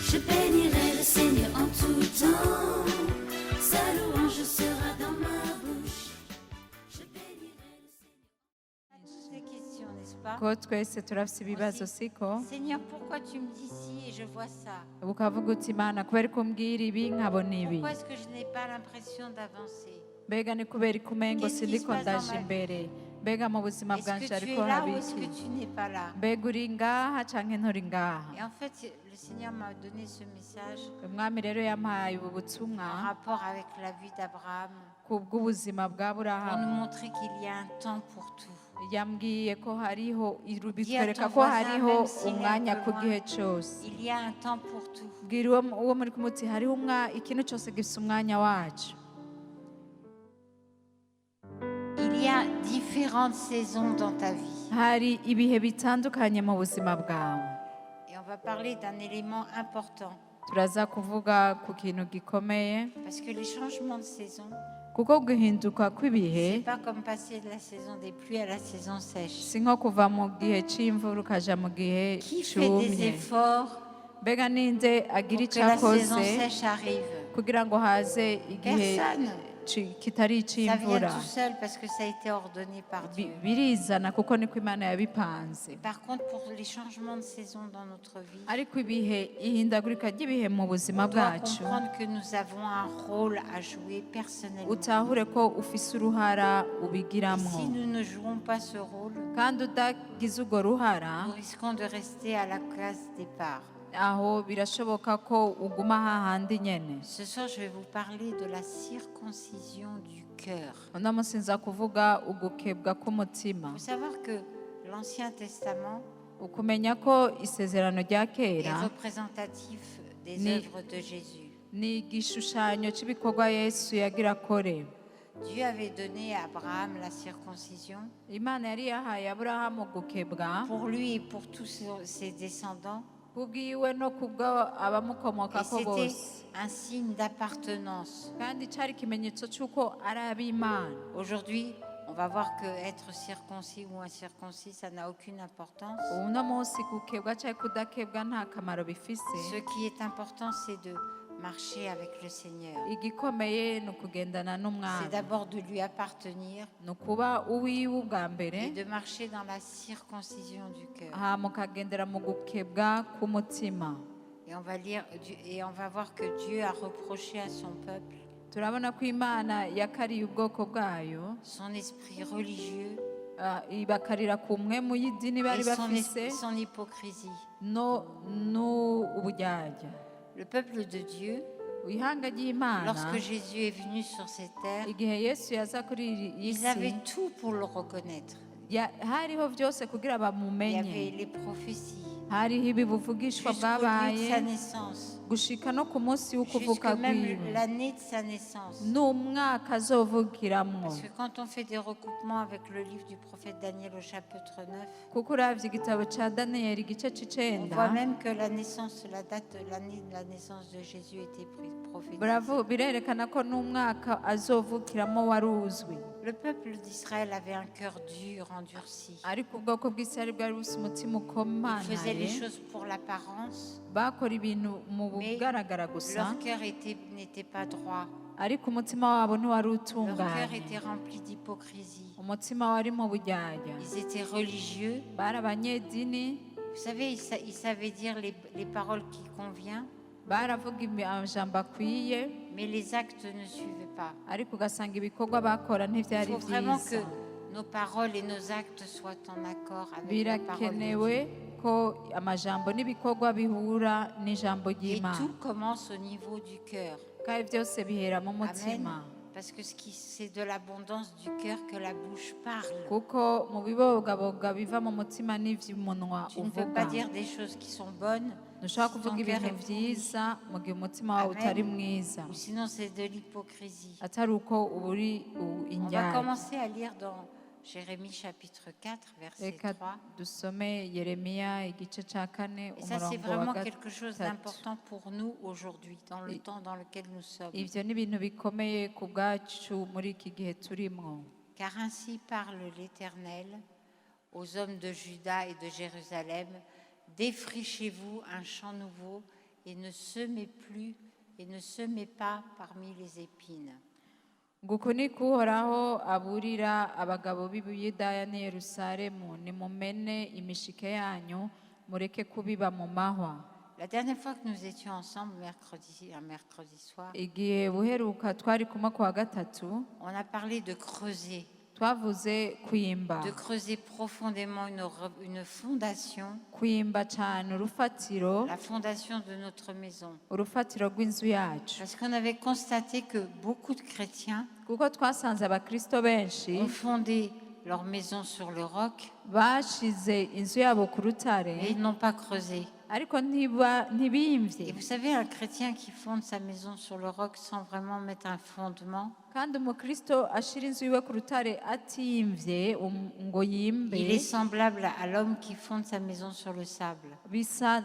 Je bénirai le Seigneur en tout temps. Sa louange sera dans ma bouche. Je bénirai le Seigneur. On a tous des questions, n'est-ce pas? ko twese turafise ibibazo siko Seigneur, pourquoi tu me dis ci et je vois ça? ukavuga uti Imana kubera ko umbwira ibi nkabona ibi Pourquoi est-ce que je n'ai pas l'impression d'avancer? mbega ni kubera ikumengo Qu'est-ce qui se sindiko passe dans ndaje ma vie? imbere mbega mu buzima Est-ce bwanje que tu ariko es là haba ou est-ce que iki tu n'es pas là? mbega uri ngaha canke nturi ngaha Et en fait, le Seigneur m'a donné ce message umwami rero yampaye ubu en butumwa rapport avec la vie d'Abraham ku bw'ubuzima bwa pour nous burahamu montrer qu'il y a un temps pour tout. yambwiye ko hariho Dis à bitwereka ton ko voisin, hariho même s'il est un umwanya peu ku gihe loin, cyose il y a un temps pour tout. bwira uwo muri kumuti hariho ikintu cyose gifite umwanya wacu Il y a différentes saisons dans ta vie. hari ibihe bitandukanye mu buzima bwawe Et on va parler d'un élément important. turaza kuvuga ku kintu gikomeye Parce que les changements de saison, kuko guhinduka kw'ibihe c'est pas comme passer de la saison des pluies à la saison sèche. si nko kuva mu gihe c'imvura ukaja mu gihe Qui fait des cumye efforts mbega ninde agira pour que icyo la akoze saison sèche arrive? kugira ngo haze igihe Personne. kitari Ça vient ic'imvura tout seul parce que ça a été ordonné par Dieu. birizana kuko niko imana yabipanze Par contre, pour les changements de saison dans notre vie, ariko ibihe ihindagurika ry'ibihe mu buzima on doit bwacu comprendre que nous avons un rôle à jouer personnellement. utahure ko ufise uruhara Et ubigiramwo si nous ne jouons pas ce rôle, kandi udagize urwo ruhara nous risquons de rester à la case départ. aho birashoboka ko uguma hahandi nyene Ce soir, je vais vous parler de la circoncision du cœur. uno munsi nza kuvuga ugukebwa k'umutima Il faut savoir que l'Ancien Testament ukumenya ko isezerano rya est kera représentatif des Ni- œuvres de Jésus. ni igishushanyo cy'ibikorwa yesu yagira akore Dieu avait donné à Abraham la circoncision imana yari yahaye aburahamu gukebwa pour lui et pour tous ses descendants. kubwiwe no kubwo Et abamukomokako c'était bose un signe d'appartenance. kandi cyari ikimenyetso cy'uko ari ab'imana Aujourd'hui, on va voir que être circoncis ou incirconcis, ça n'a aucune importance. uno munsi gukebwa cyangwa kudakebwa nta kamaro bifise Ce qui est important, c'est de marcher avec le Seigneur. igikomeye ni ukugendana C'est n'umwami d'abord de lui appartenir ni ukuba uwiwe ubwa et mbere de marcher dans la circoncision du cœur. hama ukagendera mu gukebwa k'umutima Et on va lire et on va voir que Dieu a reproché à son peuple turabona ko imana yakariye ubwoko bwayo son esprit religieux ibakarira ku mwemu y'idini bari et bafise son hypocrisie. n'uburyarya Le peuple de Dieu, ihanga ry'imana lorsque Jésus est venu sur cette terre, igihe yesu yaza kuri iyi ils si avaient tout pour le reconnaître. hariho byose kugira Il y bamumenye avait les prophéties hariho ibi buvugishwa jusqu'au lieu de bwabaye sa naissance, gushika no ku munsi w'ukuvuka jusqu'à même rwiwe l'année de sa naissance. n'umwaka azovugiramwo Parce que quand on fait des recoupements avec le livre du prophète Daniel au chapitre 9, kuko uravye igitabo ca daniyeli igice on c'icenda voit même que la naissance, la date de l'année de la naissance de Jésus était prophétisée. birerekana ko n'umwaka azovukiramo wari uzwi Le peuple d'Israël avait un cœur dur, endurci. ariko ubwoko bw'isirayeli bwari bufise umutima Ils faisaient les ukomanaye choses pour l'apparence, bakora ibintu mu mais bugaragara gusa leur cœur n'était pas droit. ariko umutima wabo ntiwari Leur cœur utunganye était rempli d'hypocrisie. umutima wari mu buryarya Ils étaient religieux. bari abanyedini Vous savez, ils savaient dire les paroles qui conviennent, baravuga amajambo akwiye mais les actes ne suivaient pas. ariko ugasanga ibikorwa bakora Il ntivyari faut vraiment vyiza que nos paroles et nos actes soient en accord avec la parole de birakenewe Dieu. ko amajambo n'ibikorwa bihura n'ijambo Et ry'imana tout commence au niveau du cœur. kandi byose bihera mu mutima Amen. Parce que c'est de l'abondance du cœur que la bouche parle. kuko mu bibogaboga biva mu mutima n'ivy'umunwa Tu ne peux uvuga pas dire des choses qui sont bonnes, ntushobora si kuvuga ton cœur ibintu est pourri, vyiza mu gihe umutima wawe Amen. utari mwiza ou sinon c'est de l'hypocrisie. atari uko uba uri On va indyarya commencer à lire dans Jérémie chapitre 4, verset reka 3. dusome yeremiya igice ca kane Et ça, c'est umurongo wa vraiment quelque chose gatatu d'important pour nous aujourd'hui, dans le temps dans lequel nous sommes. ivyo ni ibintu bikomeye ku bwacu muri iki gihe turimwo Car ainsi parle l'Éternel aux hommes de Juda et de Jérusalem, défrichez-vous un champ nouveau et ne semez plus et ne semez pas parmi les épines. nguko niko uhoraho aburira abagabo b'i Buyuda n'i Yerusalemu, nimumene imishike yanyu mureke kubiba mu mahwa. La dernière fois que nous étions ensemble, un mercredi soir, Igihe buheruka twari kumwe ku wa gatatu, on a parlé de creuser. twavuze kwimba, De creuser profondément une fondation, kwimba cyane urufatiro, la fondation de notre maison. urufatiro rw'inzu yacu, Parce qu'on avait constaté que beaucoup de chrétiens kuko twasanze abakristo benshi ont fondé leur maison sur le roc, bashize inzu yabo ku rutare, mais ils n'ont pas creusé. ariko ntibimvye. Et vous savez, un chrétien qui fonde sa maison sur le roc sans vraiment mettre un fondement, kandi umukristo ashira inzu yiwe ku rutare atimvye ngo yimbe, il est semblable à l'homme qui fonde sa maison sur le sable. bisa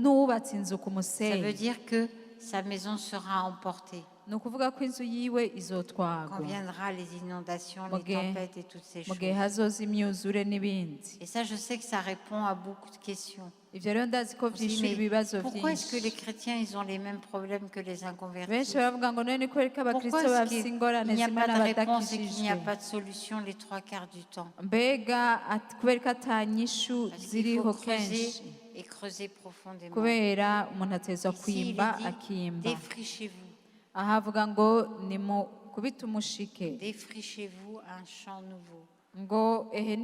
n'uwubatse inzu ku Ça veut musenyi. dire que sa maison sera emportée Ni ukuvuga ko inzu yiwe quand izotwagwa viendra les inondations, les Mugihe- tempêtes et toutes ces mu gihe choses. hazoza imyuzure n'ibindi. Et ça, je sais que ça répond à beaucoup de questions. Ivyo rero ndazi ko On se dit, vyishura mais ibibazo pourquoi est-ce que les vyinshi. chrétiens ils ont les mêmes problèmes que les Benshi inconvertis? baravuga ngo none ni kubera ko abakristo Pourquoi est-ce bafise qu'il ingorane n'y a zimwe pas de réponse et qu'il n'y a n'abadakijijwe? pas de solution les trois quarts du temps? Mbega kubera ko ata nyishu Parce qu'il ziriho faut creuser kenshi, et creuser profondément. kubera umuntu ateza Ici, il kwimba est dit, akimba. défrichez-vous. Aha havuga ngo nimukubite umushike, Défrichez-vous un champ nouveau. ngo ehe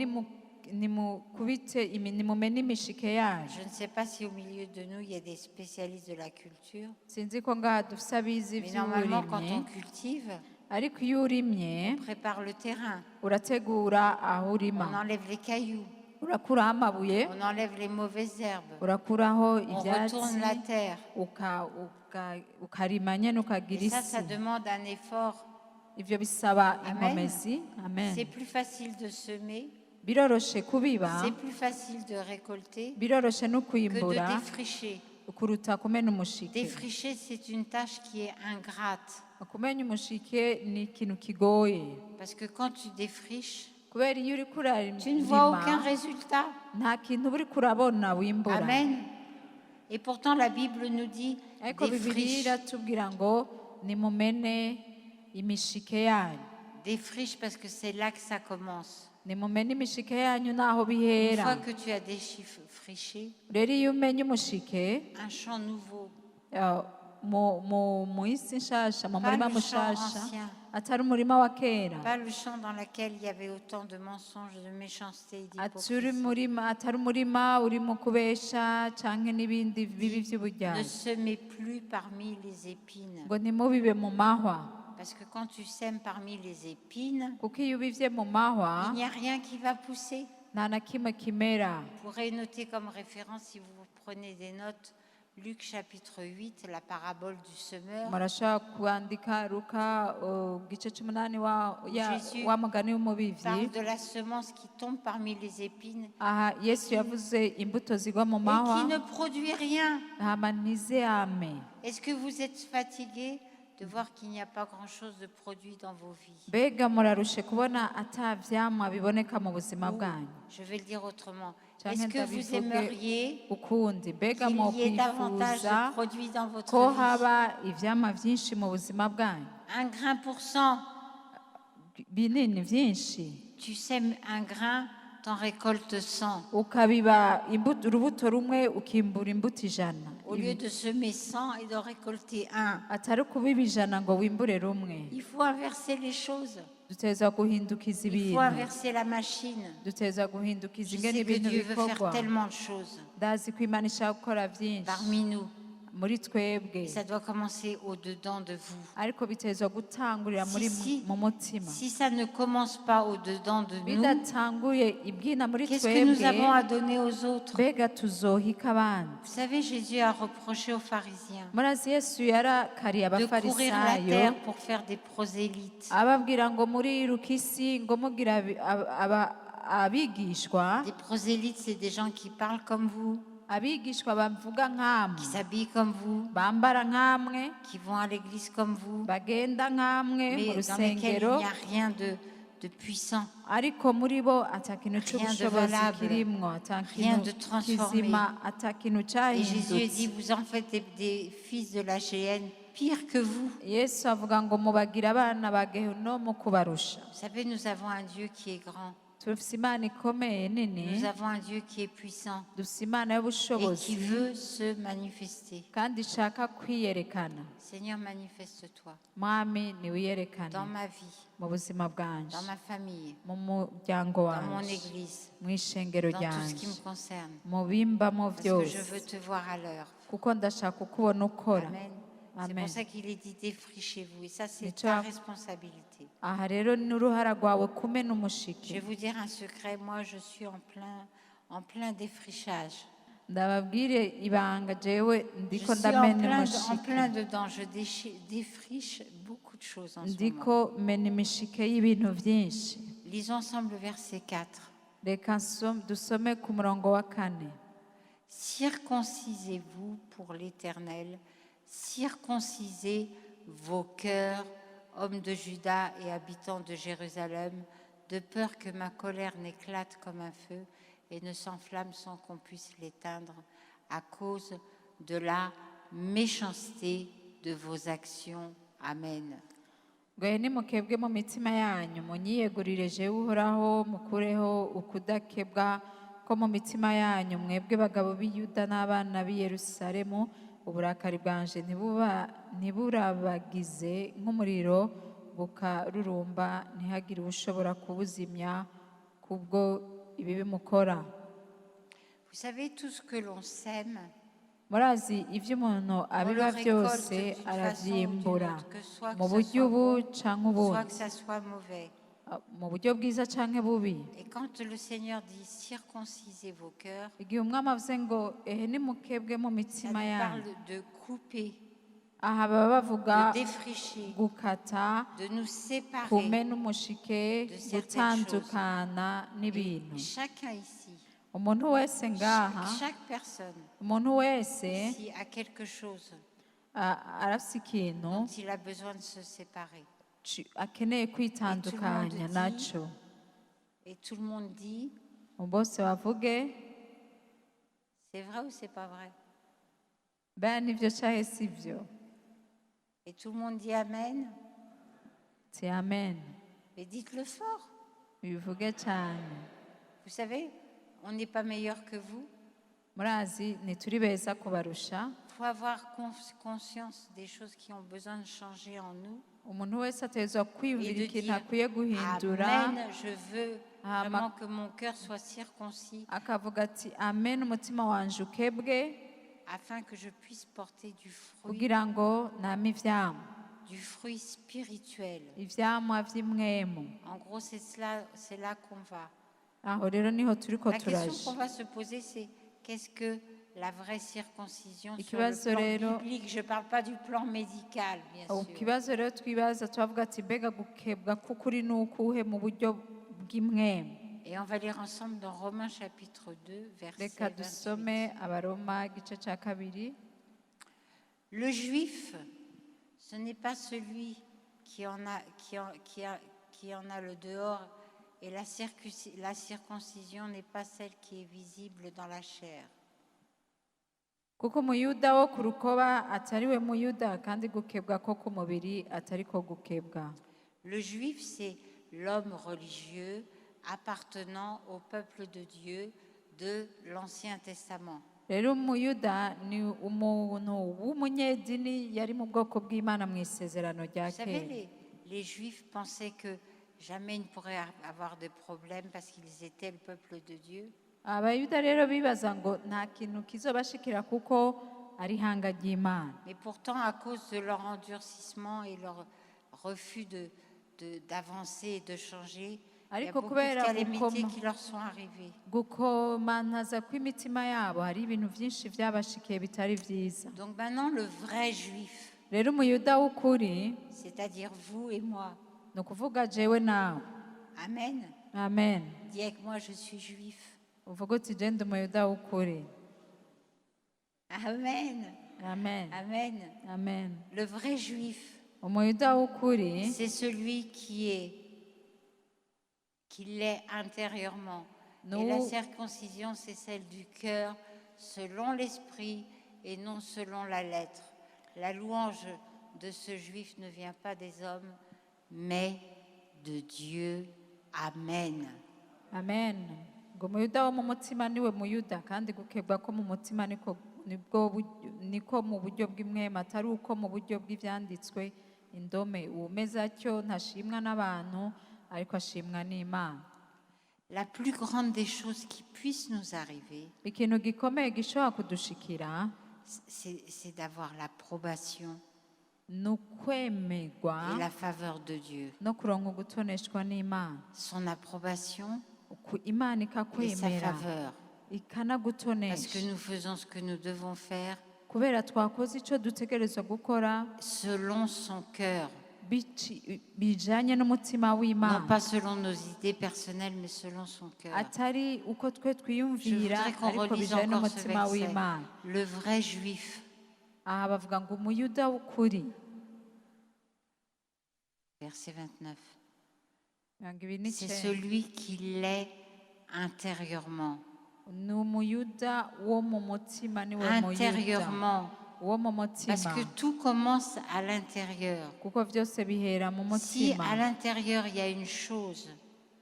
nimukubite nimumene imishike yayo. Je ne sais pas si au milieu de nous, il y a des spécialistes de la culture. Sinzi ko ngaha dufise abizi Mais normalement, quand ivy'uburimyi, on cultive, ariko iyo urimye on prépare le terrain. urategura aho On urima, enlève les cailloux. urakuraho amabuye, On enlève les mauvaises herbes. urakuraho On retourne la ivyatsi, terre. ukarima nyene ukagira Et ça isi. demande un effort. Ivyo bisaba Amen. inkomezi. Amen. C'est plus facile de semer, Biroroshe kubiba, c'est plus facile de récolter biroroshe no que de kwimbura défricher. kuruta kumena umushike. Défricher, c'est une tâche qui est ingrate. Kumenya umushike ni ikintu kigoye, Parce que quand tu défriches, kubera iyo uriko tu ne vois aucun urarima résultat. nta kintu uba uriko urabona wimbura. Amen. Et pourtant, la Bible nous dit Ariko Bibiliya défriche. iratubwira ngo nimumene imishike yanyu, Défriche parce que c'est là que ça commence. nimumene imishike yanyu naho Une bihera. fois que tu as défriché, Rero iyo umenye umushike un champ nouveau, mu isi nshasha, mu Pas murima le champ mushasha, ancien. atari umurima wa kera, pas le champ dans lequel il y avait autant de mensonges, de méchanceté et atari d'hypocrisie. atari umurima urimo kubesha canke n'ibindi bibi Ne vy'uburyayi, semez plus parmi les épines. ngo ntimubibe mu mahwa, Parce que quand tu sèmes parmi les épines, kuko iyo ubivye mu mahwa il n'y a rien qui va pousser. nta na kimwe kimera. Vous pourrez noter comme référence, si vous prenez des notes, Luc chapitre 8, la parabole du semeur. Murashobora kwandika Luka igice c'umunani Jésus wa mugani w'umubivyi. Parle de la semence qui tombe parmi les épines Aha Yesu yavuze imbuto zigwa mu et qui mahwa ne produit rien. hama ntizame. Est-ce que vous êtes fatigué de voir qu'il n'y a pas grand-chose de produit dans vos vies? Mbega murarushe kubona ata vyamwa biboneka mu buzima Ou, bwanyu? je vais le dire autrement. Canke Est-ce que vous ndabivuge aimeriez ukundi, mbega qu'il y ait davantage mwokwifuza de produits dans votre ko vie? haba ivyamwa vyinshi mu buzima bwanyu, Un grain pour cent. binini vyinshi, Tu sèmes un grain, t'en récoltes 100. ukabiba urubuto rumwe ukimbura imbuto 100, Au lieu de semer 100 et de récolter 1. atari kubiba 100 ngo wimbure rumwe. Il faut inverser les choses. Duteza guhindukiza Il faut ibintu, inverser la machine. duteza guhindukiza Je ingene sais que ibintu Dieu veut faire bikorwa. tellement de choses Ndazi ko Imana ishaka gukora vyinshi parmi nous. muri twebwe, Et ça doit commencer au-dedans de vous. ariko bitezwa gutangurira mu mutima. Si ça ne commence pas au-dedans de nous, Bidatanguye ibwina muri qu'est-ce que nous avons à twebwe, donner aux autres? mbega tuzohika abandi. Vous savez, Jésus a reproché aux pharisiens Murazi Yesu yarakariye de courir la abafarisayo terre pour faire des prosélytes. ababwira ngo muriruka isi ngo mugira abigishwa. Des prosélytes, c'est des gens qui parlent comme vous, Abigishwa bavuga nk'amwe, qui s'habillent comme vous, bambara nk'amwe, qui vont à l'église comme vous, bagenda nk'amwe mu mais dans lesquels il rusengero, n'y a rien de puissant, ariko muri bo ata kintu Rien de cy'ubushobozi valable, kirimwo ata rien kintu de transformé. kizima ata kintu Et Jésus dit, cyahindutse vous en faites des fils de la géhenne pire que vous. yesu avuga ngo mubagira abana ba gehinomu kubarusha Vous savez, nous avons un Dieu qui est grand. dufise imana ikomeye nini Nous avons un Dieu qui est puissant dufise imana et y'ubushobozi qui veut se manifester. kandi ishaka kwiyerekana Seigneur, manifeste-toi mwami niwiyerekane dans ma vie, mu buzima bwanje dans ma famille, mu muryango dans mon wanje église, mu ishengero dans tout ce qui ryanje me concerne. mu bimbamo Parce que je byose veux te voir à l'heure. kuko ndashaka ukubona ukora Amen. C'est Amen. pour ça qu'il est dit défrichez-vous. Et ça, c'est Mais ta toi- responsabilité. aha rero ni uruhara rwawe kumena Je umushiki vais vous dire un secret. Moi, je suis en plein défrichage. ndababwire ibanga jewe Je ndiko suis ndamena en umushiki plein dedans. Je défriche beaucoup de choses en ce moment. ndiko mena imishike y'ibintu byinshi Lisons ensemble le verset 4. reka dusome ku murongo wa 4 Circoncisez-vous pour l'Éternel, circoncisez vos cœurs, hommes de Juda et habitants de Jérusalem, de peur que ma colère n'éclate comme un feu et ne s'enflamme sans qu'on puisse l'éteindre à cause de la méchanceté de vos actions. Amen. ngoye nimukebwe mu mitima yanyu munyiyegurire jewe uhoraho mukureho ukudakebwa ko mu mitima yanyu mwebwe bagabo b'i Yuda n'abana b'i Yerusalemu uburakari bwanje ntiburabagize nk'umuriro bukarurumba ntihagire ushobora kubuzimya kubwo ibibi mukora Vous savez, tout ce que l'on sème, murazi ibyo umuntu abiba byose aravyimbura mu buryo ubu canke soit ubundi que ça soit mauvais. mu buryo bwiza canke bubi Et quand le Seigneur dit circoncisez vos cœurs, igihe umwami avuze ngo ehe nimukebwe mu ça mitima nous yanyu parle de couper, aha baba bavuga de défricher, gukata de nous séparer. kumena umushike de certaines gutandukana n'ibintu Chacun ici, umuntu wese ngaha chaque personne umuntu wese ici a quelque chose arafise ikintu dont il a besoin de se séparer. akeneye kwitandukanya dit- naco Et tout le monde dit, bose bavuge c'est vrai ou c'est pas vrai? bea nivyo cahe sivyo Et tout le monde dit Amen. ti amen Mais dites-le fort. bivuge cane Vous savez, on n'est pas meilleur que vous. murazi ntituri beza kubarusha Il faut avoir conscience des choses qui ont besoin de changer en nous. umuntu wese ategerezwa kwiyumvira Et de ikintu dire, akwiye guhindura Amen, je veux Ah, vraiment que mon cœur soit circoncis akavuga ati amen umutima wanje ukebwe afin que je puisse porter kugira ngo name ivyamwa du fruit spirituel. ivyamwa vy'imwemu En gros, c'est là qu'on va. aho rero niho turiko La question turaja qu'on va se poser, c'est qu'est-ce que la vraie circoncision sur Ikibazo le plan rero- biblique? Je ne parle pas du plan médical, bien sûr. ikibazo rero twibaza turavuga ati mbega gukebwa k'ukuri ni ukuhe mu buryo bw'imwemu Et on va lire ensemble dans Romains chapitre 2, verset reka 28. dusome abaroma igice ca kabiri Le juif, ce n'est pas celui qui en a le dehors, et la circoncision n'est pas celle qui est visible dans la chair. kuko umuyuda wo ku rukoba atari we muyuda kandi gukebwa ko ku mubiri atari ko gukebwa Le juif, c'est l'homme religieux appartenant au peuple de Dieu de l'Ancien Testament. rero umuyuda ni umuntu w'umunyedini yari mu bwoko bw'imana mu isezerano rya Vous savez, kera les juifs pensaient que jamais ils ne pourraient avoir de problème parce qu'ils étaient le peuple de Dieu. abayuda rero bibaza ngo nta kintu kizobashikira kuko ari ihanga ry'imana Mais pourtant, à cause de leur endurcissement et leur refus d'avancer et de changer, il y a Ariko beaucoup de kubera calamités gukoma- qui leur sont arrivées. gukomantaza kw'imitima yabo hari ibintu byinshi byabashikiye bitari byiza Donc maintenant, le vrai juif, rero umuyuda w'ukuri c'est-à-dire vous et moi, ni ukuvuga jewe nawe Amen. amen Dis avec moi, je suis juif. uvuga uti je ndi umuyuda w'ukuri Amen. amen Amen. amen Le vrai juif, umuyuda w'ukuri c'est celui qui est qu'il l'est intérieurement. Et la Nous- circoncision, c'est celle du cœur, selon l'esprit et non selon la lettre. La louange de ce juif ne vient pas des hommes, mais de Dieu. Amen. amen ngo umuyuda wo mu mutima niwe muyuda kandi gukebwa ko mu mutima niko mu buryo bw'imwema atari uko mu buryo bw'ibyanditswe indome uwumeze atyo ntashimwa n'abantu ariko ashimwa n'Imana. La plus grande des choses qui puissent nous arriver, Ikintu gikomeye gishobora kudushikira c'est d'avoir l'approbation ni ukwemerwa et la faveur de Dieu. no kuronka ugutoneshwa n'Imana. Son approbation Imana et sa ikakwemera faveur. Parce que ikanagutonesha nous faisons ce que nous devons faire kubera twakoze icyo dutegerezwa gukora selon son cœur. bijanye n'umutima Non w'Imana, pas selon nos idées personnelles, mais selon son cœur. atari uko twe Je twiyumvira voudrais qu'on ariko relise bijanye encore ce n'umutima verset. w'Imana. Le vrai juif, Aha bavuga ngo umuyuda w'ukuri, verset 29, mirongo ibiri c'est n'icyenda, celui qui l'est intérieurement. ni umuyuda wo mu mutima, niwe muyuda Intérieurement. wo mu Parce mutima, que tout commence à l'intérieur. kuko byose bihera mu Si mutima. à l'intérieur il y a une chose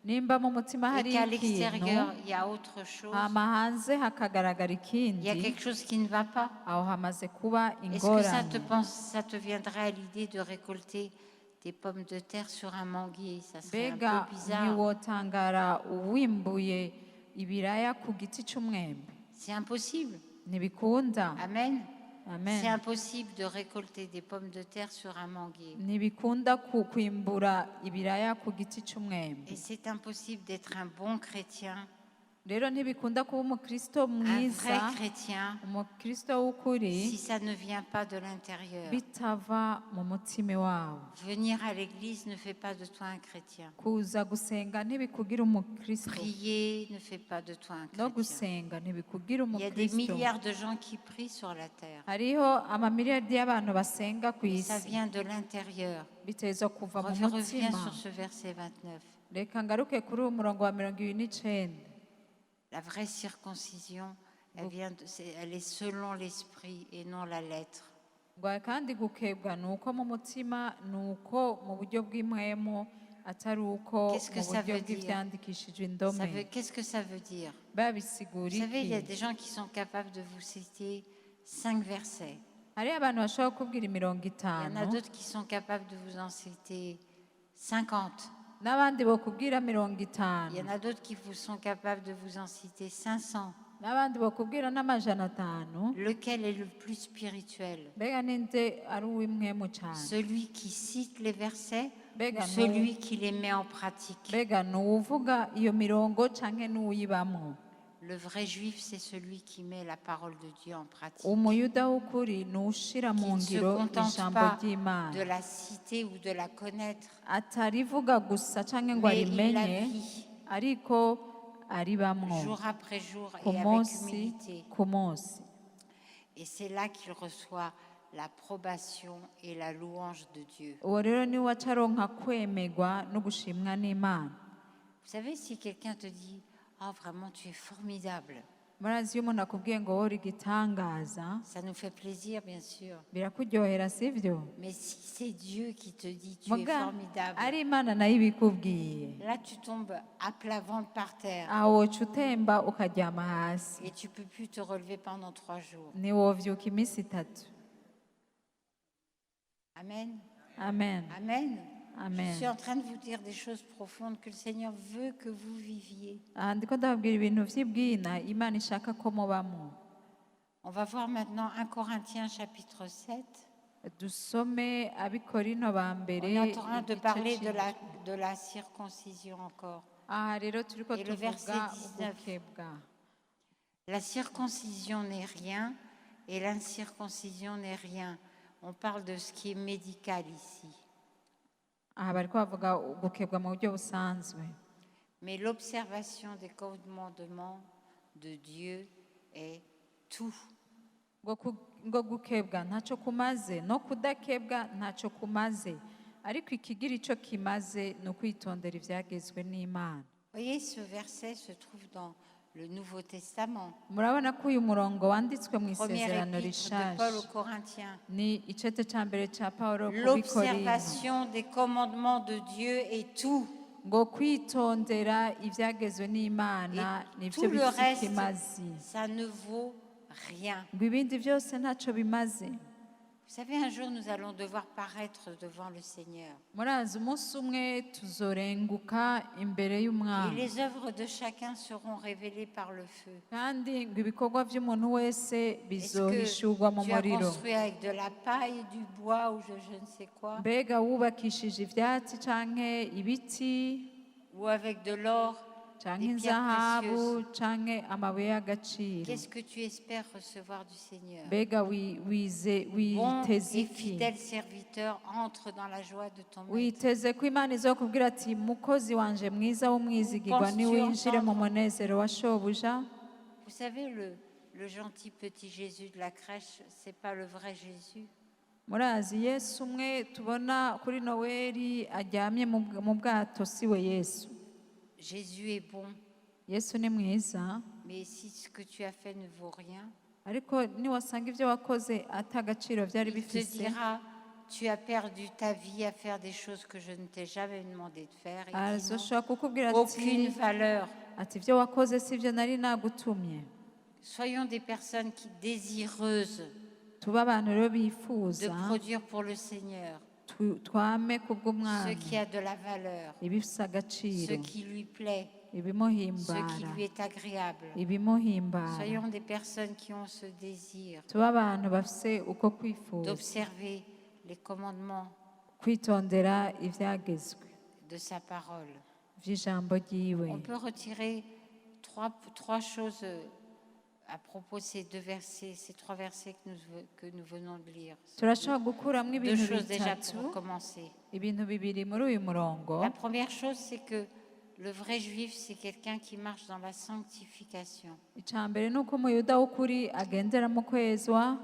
Nimba mu mutima et hari qu'à ikintu l'extérieur il y a autre chose, hama hanze hakagaragara il y a ikindi, quelque chose qui ne va pas. aho hamaze kuba Est-ce que ingorane. ça te viendrait à l'idée de récolter des pommes de terre sur un manguier? Ça serait un Mbega peu bizarre. ntiwotangara uwimbuye ibiraya ku giti cy'umwembe? C'est impossible. Ntibikunda. Amen. Amen. C'est impossible de récolter des pommes de terre sur un manguier. Ntibikunda kwimbura ibiraya ku giti cy'umwembe. Et c'est impossible d'être un bon chrétien, Rero ntibikunda kuba umukristo un mwiza, vrai chrétien, umukristo w'ukuri, si ça ne vient pas de l'intérieur. bitava mu mutima wawe. Venir à l'église ne fait pas de toi un chrétien. Kuza gusenga ntibikugira umukristo, Prier ne fait pas de toi un no chrétien. gusenga ntibikugira Il y a des umukristo. milliards de gens qui prient sur la terre. Hariho amamiliyardi y'abantu basenga ku Et ça isi, vient de l'intérieur. biteza kuva mu Reviens mutima. sur ce verset 29. Reka ngaruke kuri uwo murongo wa 29. La vraie circoncision, elle est selon l'esprit et non la lettre. Ngo kandi gukebwa ni uko mu mutima, ni uko mu buryo bw'imwemu, atari uko Qu'est-ce que mu ça buryo veut dire? bw'ibyandikishijwe indome. Qu'est-ce que ça veut dire? Babisigura Vous savez, il y a iki? des gens qui sont capables de vous citer 5 versets. Hariho abantu bashobora kukubwira mirongo Il y en a itanu, d'autres qui sont capables de vous en citer 50. n'abandi bakubwira mirongo Il y itanu, en a d'autres qui vous sont capables de vous en citer 500. n'abandi bakubwira n'amajana atanu. Lequel est le plus spirituel? Mbega ninde ari uw'imwemu cyane? Celui qui cite les versets ou Mbega celui qui les met en pratique? mbega ni uwuvuga iyo mirongo cyangwa n'uwuyibamo? Le vrai juif, c'est celui qui met la parole de Dieu en pratique. Umuyuda w'ukuri ni ushira Qui mu ne se ngiro contente ijambo pas ry'Imana, de la citer ou de la connaître, atarivuga gusa cyangwa ngo mais il la arimenye, vit ariko aribamwo jour après jour ku et avec munsi humilité. ku munsi. Et c'est là qu'il reçoit l'approbation et la louange de Dieu. Uwo rero ni we acaronka kwemerwa no gushimwa n'Imana. Vous savez, si quelqu'un te dit « Oh, vraiment, tu es formidable », Murazi iyo umuntu akubwiye ngo wowe uri igitangaza, ça nous fait plaisir, bien sûr. birakuryohera sivyo? Mais si c'est Dieu qui te dit « Tu es Muga formidable ari Imana nayo ibikubwiye, » là, tu tombes à plat ventre par terre aho woca utemba ukaryama hasi, et tu ne peux plus te relever pendant 3 jours. ntiwovyuka iminsi 3. Amen. Amen. Amen. Amen. Je suis en train de vous dire des choses profondes que le Seigneur veut que vous viviez. Aha ndiko ndababwira ibintu vy'ibwina Imana ishaka ko mubamo. On va voir maintenant 1 Corinthiens chapitre 7. Dusome Abikorino ba mbere. On est en train de igice parler c'indwi. de la circoncision encore. Aha rero turiko Et le verset tuvuga 19. ubukebwa. La circoncision n'est rien et l'incirconcision n'est rien. On parle de ce qui est médical ici. Aha bariko bavuga ubukebwa mu buryo busanzwe. Mais l'observation des commandements de Dieu est tout. ngo gukebwa ntacyo kumaze no kudakebwa ntacyo kumaze, ariko ikigira icyo kimaze ni ukwitondera ibyagezwe n'Imana. Voyez, ce verset se trouve dans le Nouveau Testament, murabona ko uyu murongo wanditswe mu première isezerano épître de Paul aux rishaje Corinthiens. ni icete ca mbere ca pawulo ku bikorino L'observation des commandements de Dieu est tout. ngo kwitondera ibyagezwe n'imana Et nibyo tout le bifite reste, ikimazi ça ne vaut rien. ngo ibindi byose ntacyo bimaze. Vous savez, un jour, nous allons devoir paraître devant le Seigneur. murazi umunsi umwe tuzorenguka imbere Et y'umwami les œuvres de chacun seront révélées par le feu. kandi ngo ibikorwa by'umuntu wese Est-ce bizohishurwa mu que tu as muriro. construit avec de la paille, du bois ou je ne sais quoi, mbega wubakishije ibyatsi canke ibiti ou avec de l'or, canke des pierres inzahabu précieuses? canke amabuye y'agaciro? Qu'est-ce que tu espères recevoir du Seigneur? mbega Bon witeze et iki? fidèle serviteur, entre dans la joie de ton maître. witeze ko imana izokubwira ati mukozi wanje mwiza w'umwizigirwa Penses-tu niwinjire mu entendre? munezero wa shobuja. Vous savez, le gentil petit Jésus de la crèche, c'est pas le vrai Jésus. murazi yesu umwe tubona kuri noweli aryamye mu bwato si we yesu. Jésus est bon, yesu ni mwiza mais si ce que tu as fait ne vaut rien, ariko niwasanga ibyo wakoze atagaciro byari il te bifise, dira, tu as perdu ta vie à faire des choses que je ne t'ai jamais demandé de faire et qui azoshobora kukubwira n'ont ati aucune valeur. ibyo wakoze si byo nari nagutumye. Soyons des personnes désireuses tuba abantu rero de bifuza produire pour le Seigneur twame ce kubw'umwami qui a de la valeur, ibifise ce agaciro, qui lui plaît, ce qui ibimuhimbara, lui est agréable. ibimuhimbara. Soyons des personnes qui ont ce désir tuba abantu bafise uko kwifuza d'observer les commandements kwitondera ibyagezwe de sa parole. by'ijambo ryiwe. On peut retirer trois choses à propos de ces deux versets, ces trois versets que nous venons de lire. turashobora gukuramo Deux ibintu choses déjà bitatu, pour commencer. ibintu bibiri muri uyu murongo. La première chose, c'est que le vrai juif, c'est quelqu'un qui marche dans la sanctification. icya mbere ni uko umuyuda w'ukuri agendera mu kwezwa.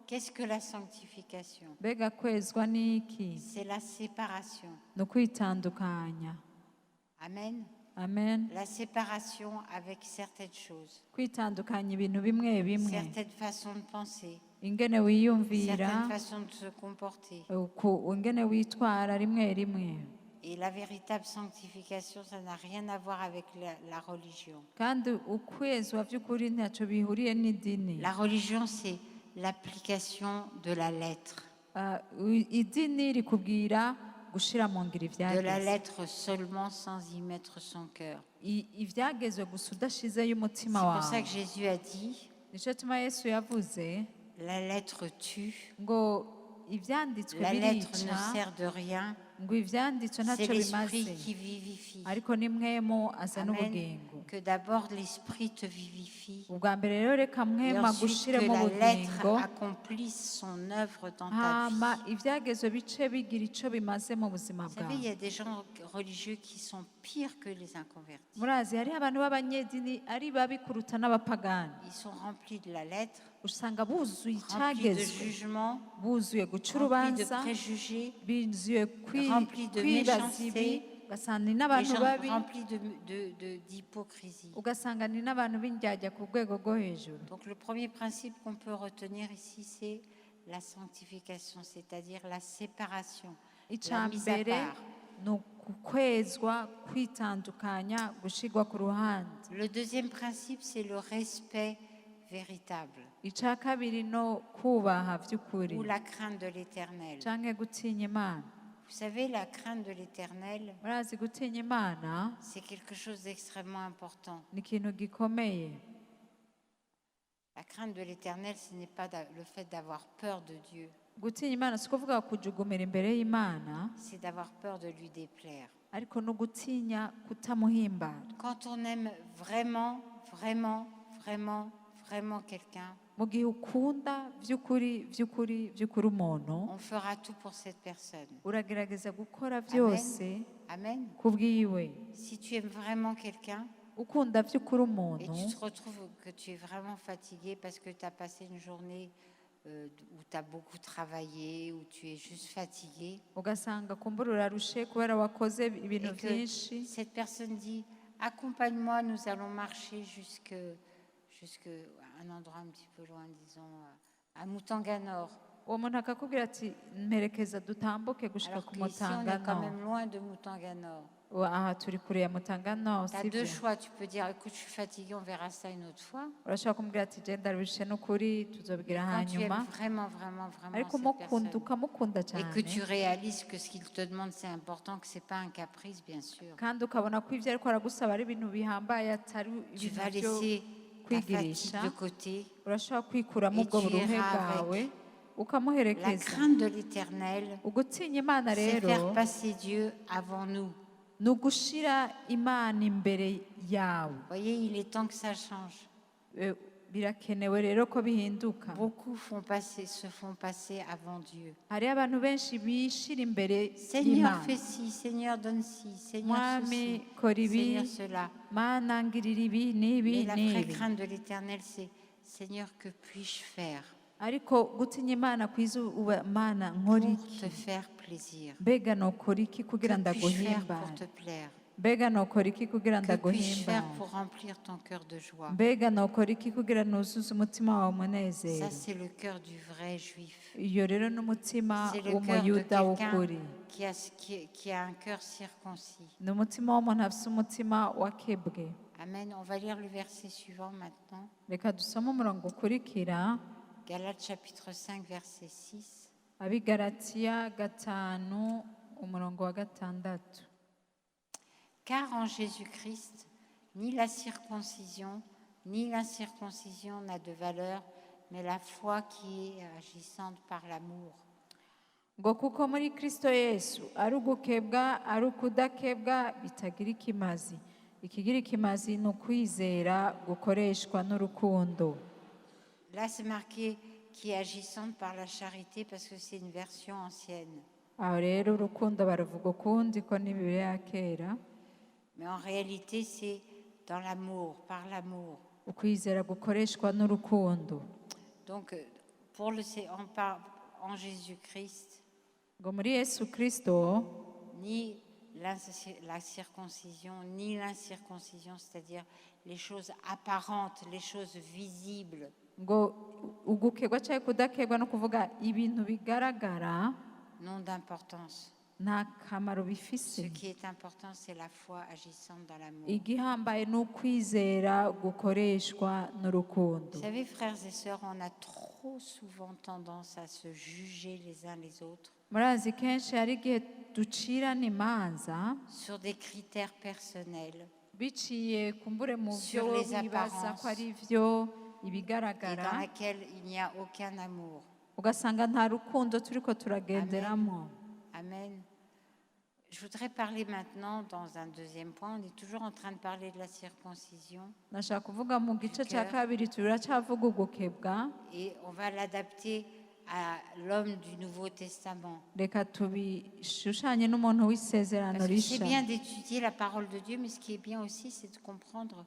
Qu'est-ce que la sanctification? mbega kwezwa ni iki? C'est la séparation. ni ukwitandukanya. Amen. amen. La séparation avec certaines choses, kwitandukanya ibintu bimwe bimwe, certaines façons de penser, ingene wiyumvira, certaines façons de se comporter. ingene witwara rimwe rimwe. Et la véritable sanctification, ça n'a rien à voir avec la religion. kandi ukwezwa by'ukuri ntacyo bihuriye n'idini. La religion, c'est l'application de la lettre. idini rikubwira gushira mu ngiro De la ibyagezwe. lettre seulement sans y mettre son cœur. ibyagezwe gusa udashizeyo C'est umutima pour ça wawe. que Jésus a dit, nicyo tuma yesu yavuze la lettre tue, ngo ibyanditswe la lettre birica, ne sert de rien, ngo ibyanditswe c'est ntacyo l'esprit bimaze, qui vivifie. ariko ni mwemu azana Amen. ubugingo. Que d'abord l'esprit te vivifie. ubwa mbere rero reka Et mwema ensuite gushire que mu la lettre bugingo, accomplisse son œuvre dans ta hama vie. ibyagezwe bice bigira icyo bimaze mu buzima Vous savez, il y bwawe. a des gens religieux qui sont pires que les inconvertis. murazi hariho abantu b'abanyedini ari babi kuruta n'abapagani. Ils sont remplis de la lettre, usanga buzuye remplis de icyagezwe, jugement, buzuye guca remplis de urubanza, préjugés, bizuye remplis de kwibaza méchanceté, ibi, ugasanga ni et n'abantu babi, remplis d'hypocrisie. ugasanga ni n'abantu b'indyarya ku rwego rwo hejuru. Donc le premier principe qu'on peut retenir ici, c'est la sanctification, c'est-à-dire la séparation, la icya mise à mbere part. ni ukwezwa, kwitandukanya, gushyirwa ku ruhande. Le deuxième principe, c'est le respect véritable icya kabiri no kubaha by'ukuri ou la crainte de l'éternel. cyangwa gutinya imana. Vous savez, la crainte de l'éternel, murazi gutinya imana c'est quelque chose d'extrêmement important. ni ikintu gikomeye. La crainte de l'éternel, ce n'est pas le fait d'avoir peur de Dieu, gutinya imana si ukuvuga kujugumira imbere y'imana, c'est d'avoir peur de lui déplaire. ariko no gutinya kutamuhimbara. Quand on aime vraiment, vraiment, vraiment, vraiment quelqu'un, mu gihe ukunda by'ukuri by'ukuri by'ukuri umuntu, on fera tout pour cette personne. uragerageza gukora byose Amen. ku bwiwe. Si tu aimes vraiment quelqu'un ukunda by'ukuri et umuntu, tu te retrouves que tu es vraiment fatigué parce que tu as passé une journée où tu as beaucoup travaillé, où tu es juste fatigué, ugasanga kumbura urarushe kubera wakoze ibintu et que byinshi, cette personne dit Accompagne-moi, nous allons marcher jusqu'à un endroit un petit peu loin, disons, à Mutanga Nord. uwo muntu akakubwira ati mperekeza dutambuke gushika Alors ku qu'ici, on Mutanga est quand Nord. même loin de Mutanga Nord. Aha turi kure ya Mutanga Nord, Tu as sibyo? deux choix. Tu peux dire, écoute, je suis fatiguée, on verra ça une autre fois. urashobora kumubwira ati je ndarushe n'ukuri tuzobigira Quand tu aimes hanyuma, vraiment, vraiment, vraiment ariko cette umukunda personne ukamukunda et que cyane tu réalises que ce qu'il te demande, c'est important, que ce n'est pas un caprice, bien sûr. kandi ukabona ko ibyo ariko aragusaba ari ibintu bihambaye atari Tu ibintu vas byo laisser ta fatigue kwigirisha, de côté. urashobora kwikuramo Et ubwo tu buruhe iras bwawe avec. La ukamuherekeza. crainte de l'Éternel, Ugutinya Imana c'est rero faire passer Dieu avant nous. ni ugushira Imana imbere yawe. Vous voyez, il est temps que ça change. Birakenewe rero ko bihinduka. Beaucoup se font passer avant Dieu. Hariho abantu benshi bishira imbere Seigneur, y'Imana. fais ci, Seigneur, donne ci, Seigneur, Mwami ceci, kora ibi, Seigneur, cela. Mana ngirira ibi n'ibi Mais la vraie n'ibi. crainte de l'Éternel, c'est Seigneur, que puis-je faire Ariko gutinya Imana kwiza uba Mana nkora pour iki? te faire plaisir? Mbega nokora iki kugira Que puis-je faire pour ndaguhimbare? te plaire? Mbega nokora iki kugira Que puis-je faire ndaguhimbare? pour remplir ton cœur de joie? Mbega nokora iki kugira nuzuze umutima wawe Ça, umunezero? c'est le cœur du vrai juif. Iyo rero n'umutima C'est le cœur de w'umuyuda quelqu'un w'ukuri. qui a un cœur circoncis. Ni umutima w'umuntu afite umutima wakebwe. Amen. On va lire le verset suivant maintenant. Reka dusome umurongo ukurikira, Galates chapitre 5, verset 6. Abigalatiya 5 umurongo wa 6. Car en Jésus-Christ, ni la circoncision, ni l'incirconcision n'a de valeur, mais la foi qui est agissante par l'amour. ngo kuko muri Kristo Yesu ari ugukebwa ari ukudakebwa bitagira ikimazi, ikigira ikimazi ni ukwizera gukoreshwa n'urukundo. Là, c'est marqué qui est agissante par la charité parce que c'est une version ancienne. aho rero urukundo baravuga ukundi ko ni Bibiliya ya kera. Mais en réalité, c'est dans l'amour, par l'amour. Ukwizera gukoreshwa n'urukundo. Donc, en Jésus-Christ, ngo muri Yesu Kristo ni la circoncision, ni l'incirconcision, c'est-à-dire les choses apparentes, les choses visibles, ngo ugukebwa cyangwa kudakebwa no kuvuga ibintu bigaragara n'ont d'importance. nta kamaro Ce bifise. qui est important, c'est la foi agissante dans l'amour. Igihambaye ni ukwizera gukoreshwa n'urukundo. Vous savez, frères et sœurs, on a trop souvent tendance à se juger les uns les autres murazi kenshi hari igihe ducirana imanza sur des critères personnels. biciye kumbure mu Sur byo les wibaza apparences. ko ari byo Et ibigaragara, dans laquelle il n'y a aucun amour. ugasanga nta rukundo turiko turagenderamo. Amen. Je voudrais parler maintenant dans un deuxième point. On est toujours en train de parler de la circoncision Nashaka kuvuga mu gice cya Cœur. kabiri turacyavuga ugukebwa, et on va l'adapter à l'homme du Nouveau Testament. reka tubishushanye n'umuntu w'isezerano Parce que c'est risha. bien d'étudier la parole de Dieu, mais ce qui est bien aussi, c'est de comprendre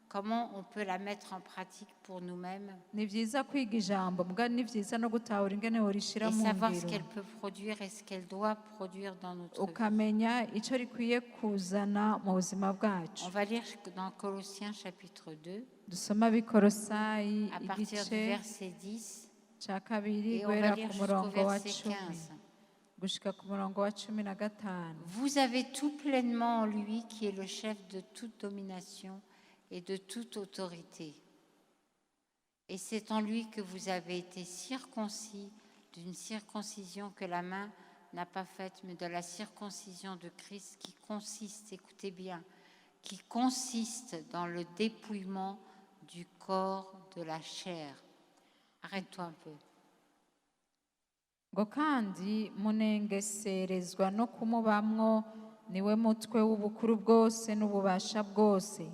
comment on peut la mettre en pratique pour nous-mêmes Ni byiza kwiga ijambo, mbwa ni byiza no gutahura ingene worishira et mu savoir ce ngiro, qu'elle peut produire et ce qu'elle doit produire dans notre vie. ukamenya icyo rikwiye kuzana mu buzima bwacu. On va lire dans Colossiens chapitre 2, Dusoma Abikolosayi à partir du igice verset 10, cya kabiri et on va guhera lire ku jusqu'au murongo wa verset 10 15. gushika ku murongo wa 15. Vous avez tout pleinement en lui qui est le chef de toute domination et de toute autorité. Et c'est en lui que vous avez été circoncis d'une circoncision que la main n'a pas faite, mais de la circoncision de Christ qui consiste, écoutez bien, qui consiste dans le dépouillement du corps de la chair. Arrête-toi un peu. ngo kandi munengeserezwa no kumubamwo, niwe mutwe w'ubukuru bwose n'ububasha bwose,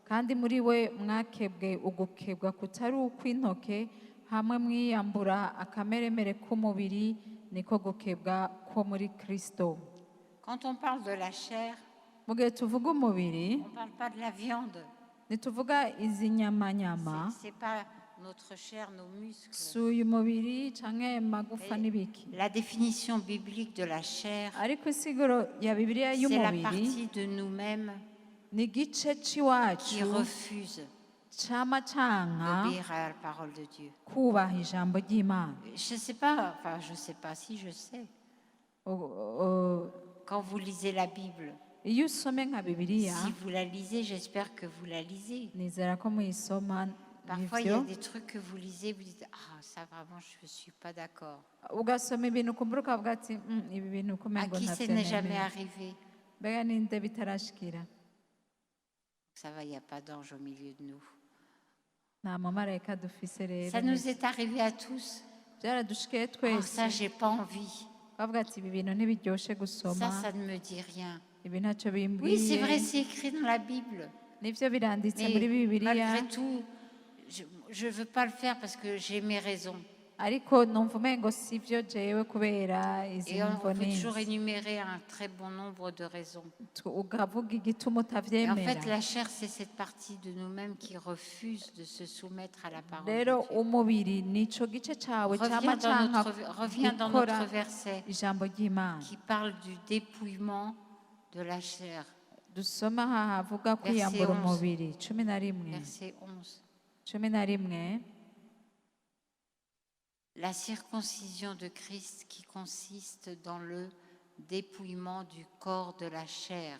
kandi muri we mwakebwe ugukebwa kutari ukw'intoke, hamwe mwiyambura akameremere k'umubiri, niko gukebwa ko muri Kristo. Quand on parle de la chair, mu gihe tuvuga umubiri on ne parle pas de la viande. ntituvuga izi nyamanyama, C'est pas notre chair, nos muscles. si uyu mubiri canke magufa n'ibiki, La définition biblique de la chair, ariko isiguro ya Bibiliya c'est la y'umubiri partie de nous-mêmes ni igice qui cy'iwacu refuse cyama cyanka d'obéir à la parole de Dieu. kubaha ijambo ry'Imana. Je sais pas, enfin je sais pas si je sais. Quand vous lisez la Bible, Iyo usome nka bibiliya si vous la lisez, j'espère que vous la lisez. nizera ko muyisoma Parfois, il y a nivyo des trucs que vous lisez, vous dites ah ça vraiment je ne suis pas d'accord. ugasoma ibintu ukumbura ukavuga ati ibi bintu À kumengo qui ça ntavyo n'est jamais nemera arrivé? mbega ninde bitarashikira Ça va, il n'y a pas d'ange au milieu de nous. nta mumarayika dufise rero Ça nous est arrivé à tous. byaradushikiye Oh, twese ça, j'ai pas envie. ukavuga ati ibi bintu ntibiryoshe gusoma Ça ne me dit rien. ibi ntacyo Oui, c'est vrai, bimbwiye c'est écrit dans la Bible. nivyo biranditse Mais muri bibiliya malgré tout, je ne veux pas le faire parce que j'ai mes raisons. ariko numva umengo sivyo jewe kubera izi Et on mvo peut toujours n'izi énumérer un très bon nombre de raisons. ukavuga igituma Et en utavyemera fait, la chair, c'est cette partie de nous-mêmes qui refuse de se soumettre à la parole de rero Dieu. umubiri nico gice cawe cama canka Reviens dans gukora notre verset ijambo ry'Imana qui parle du dépouillement de la chair. dusoma aha havuga kwiyambura 11. umubiri 11 Verset 11. 11 La circoncision de Christ qui consiste dans le dépouillement du corps de la chair.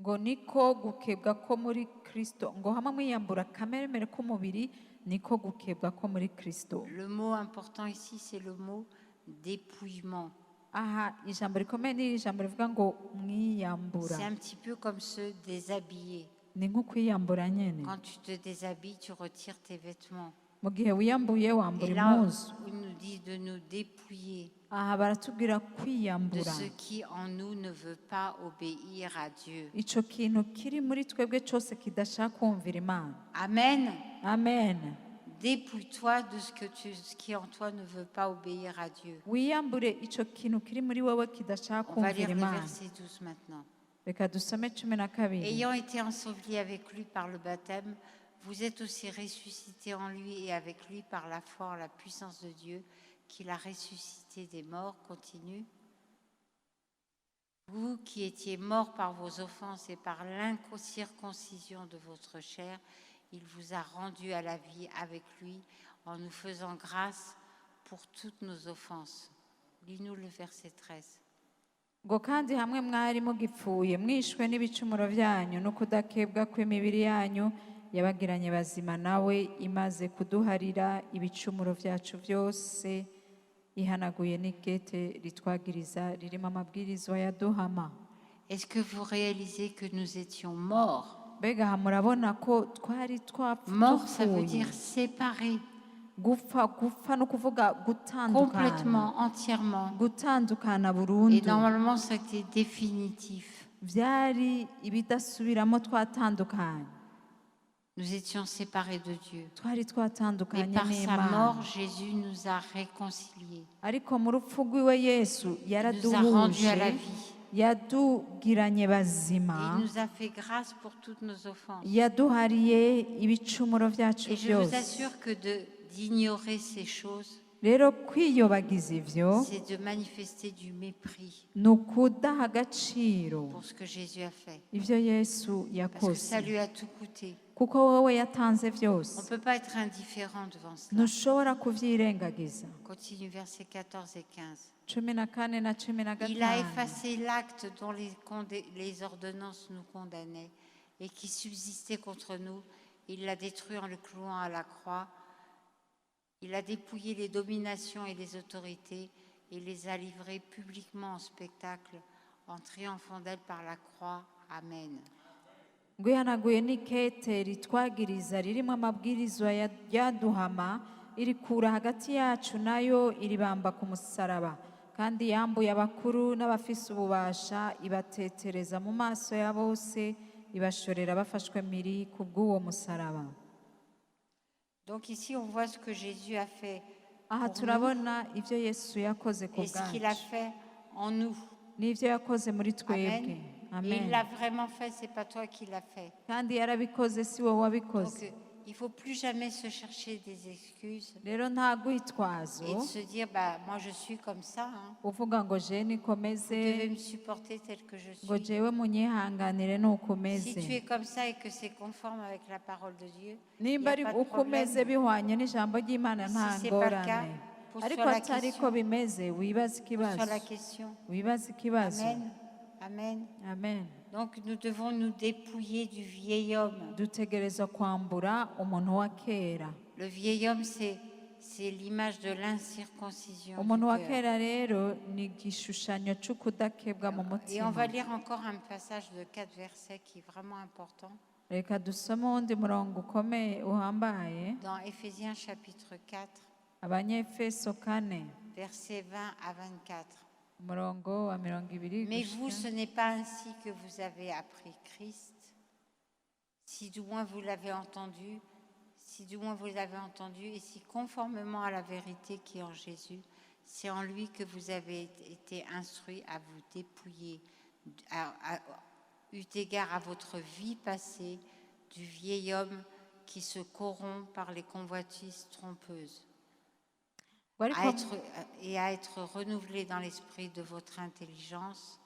ngo niko gukebwa ko muri Kristo ngo hamwe mwiyambura kameremere k'umubiri niko gukebwa ko muri Kristo Le mot important ici, c'est le mot dépouillement. aha ijambo rikomeye ni ijambo rivuga ngo mwiyambura C'est un petit peu comme se déshabiller. ni nko kwiyambura nyene Quand tu te déshabilles, tu retires tes vêtements. mu gihe wiyambuye wambura Et là, impuzu on nous dit de nous dépouiller aha baratubwira de kwiyambura ce qui en nous ne veut pas obéir à Dieu. ico kintu kiri muri twebwe cose kidashaka kumvira Imana Amen. amen Dépouille-toi de ce qui en toi ne veut pas obéir à Dieu. wiyambure ico kintu kiri muri wowe kidashaka On va kumvira lire le Imana verset 12 maintenant. reka dusome 12 Ayant été ensevelis avec lui par le baptême, vous êtes aussi ressuscités en lui et avec lui par la foi en la puissance de Dieu, qui l'a ressuscité des morts. Continue. Vous qui étiez morts par vos offenses et par l'incirconcision de votre chair, il vous a rendus à la vie avec lui en nous faisant grâce pour toutes nos offenses. Lis-nous le verset 13. ngo kandi hamwe mwari mugipfuye mwishwe n'ibicumuro byanyu no kudakebwa kw'imibiri yanyu yabagiranye bazima nawe imaze kuduharira ibicumuro byacu byose ihanaguye n'igete ritwagiriza ririmo amabwirizwa yaduhama Est-ce que vous réalisez que nous étions morts? mbega aha murabona ko twari Mort, ça veut twapfuye dire séparés, gupfa no kuvuga gutandukana complètement, entièrement. gutandukana Et burundu normalement, c'était définitif. byari ibidasubiramo twatandukanye Nous étions séparés de Dieu. twari Mais twatandukanye par sa n'Imana mort, Jésus nous a réconciliés. ariko mu rupfu rw'iwe yesu Il nous a rendus à la yaraduhuje vie. yadugiranye Et bazima il nous a fait grâce pour toutes nos offenses. yaduhariye ibicumuro byacu Et je vous byose assure que d'ignorer ces choses, rero kwiyobagiza ivyo c'est de manifester du mépris ni ukudaha agaciro pour ce que Jésus a fait. ivyo yesu Parce que yakoze ça lui a tout coûté. kuko wowe yatanze On ne byose peut pas être indifférent devant cela. ntushobora kuvyirengagiza Continue versets 14 et 15. 14 na Il a 15 effacé l'acte dont les ordonnances nous condamnaient et qui subsistait contre nous. Il l'a détruit en le clouant à la croix. Il a dépouillé les dominations et les autorités et les a livrées publiquement en spectacle en triomphant d'elles par la croix. Amen. ngo ihanaguye n'ikete ritwagiriza ririmo amabwirizwa yaduhama irikura hagati yacu nayo iribamba ku musaraba kandi yambuye abakuru n'abafise ububasha ibatetereza mu maso ya bose ibashorera bafashwe mpiri ku bw'uwo musaraba Donc ici, on voit ce que Jésus a fait aha pour nous turabona ivyo yesu yakoze ku et ce qu'il a bwacu fait en nous. n'ivyo yakoze muri twebwe Amen. Et il amen l'a vraiment fait, c'est pas toi qui l'as fait. kandi yarabikoze si wowe Donc, wabikoze Il ne faut plus jamais se chercher des excuses rero nta rwitwazo et de se dire, bah, moi je suis comme ça, hein. uvuga ngo je niko meze Vous devez me supporter tel que je ngo suis. jewe munyihanganire nuko Si meze tu es comme ça et que c'est conforme avec la parole de Dieu, il nimba n'y ari a pas de uko umeze problème. bihwanye n'ijambo ry'imana nta Si c'est pas le cas, ngorane pose-toi ariko la atari ko question. bimeze wibaze Pose-toi ikibazo la question. wibaze ikibazo Amen. Amen. amen Donc nous devons nous dépouiller du vieil homme. dutegereza kwambura umuntu wa kera Le vieil homme, c'est l'image de l'incirconcision du umuntu wa cœur. kera rero ni igishushanyo cy'ukudakebwa mu Et on va mutima lire encore un passage de 4 versets qui est vraiment important. reka dusome uwundi murongo ukomeye uhambaye Dans Éphésiens chapitre 4, abanyefeso 4 versets 20 à 24. umurongo wa 20 Mais vous, gushika. ce n'est pas ainsi que vous avez appris Christ, si du moins vous l'avez entendu, et si conformément à la vérité qui est en Jésus, c'est en lui que vous avez été instruits à vous dépouiller, eu égard à votre vie passée, du vieil homme qui se corrompt par les convoitises trompeuses, à être renouvelé dans l'esprit de votre intelligence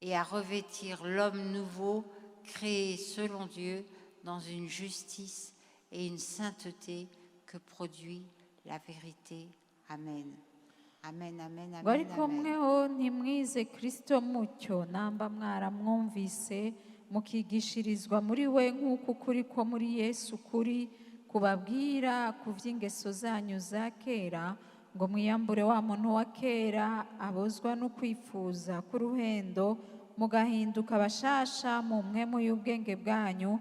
et à revêtir l'homme nouveau créé selon Dieu dans une justice et une sainteté que produit la vérité. Amen. Amen, amen, ngo amen, ariko amen. mweho ntimwize kristo mucyo namba mwaramwumvise mukigishirizwa muri we nk'uko ukuri ko muri yesu kuri kubabwira ku by'ingeso zanyu za kera ngo mwiyambure wa muntu wa kera abozwa no kwifuza k'uruhendo mugahinduka abashasha mu mwemu y'ubwenge bwanyu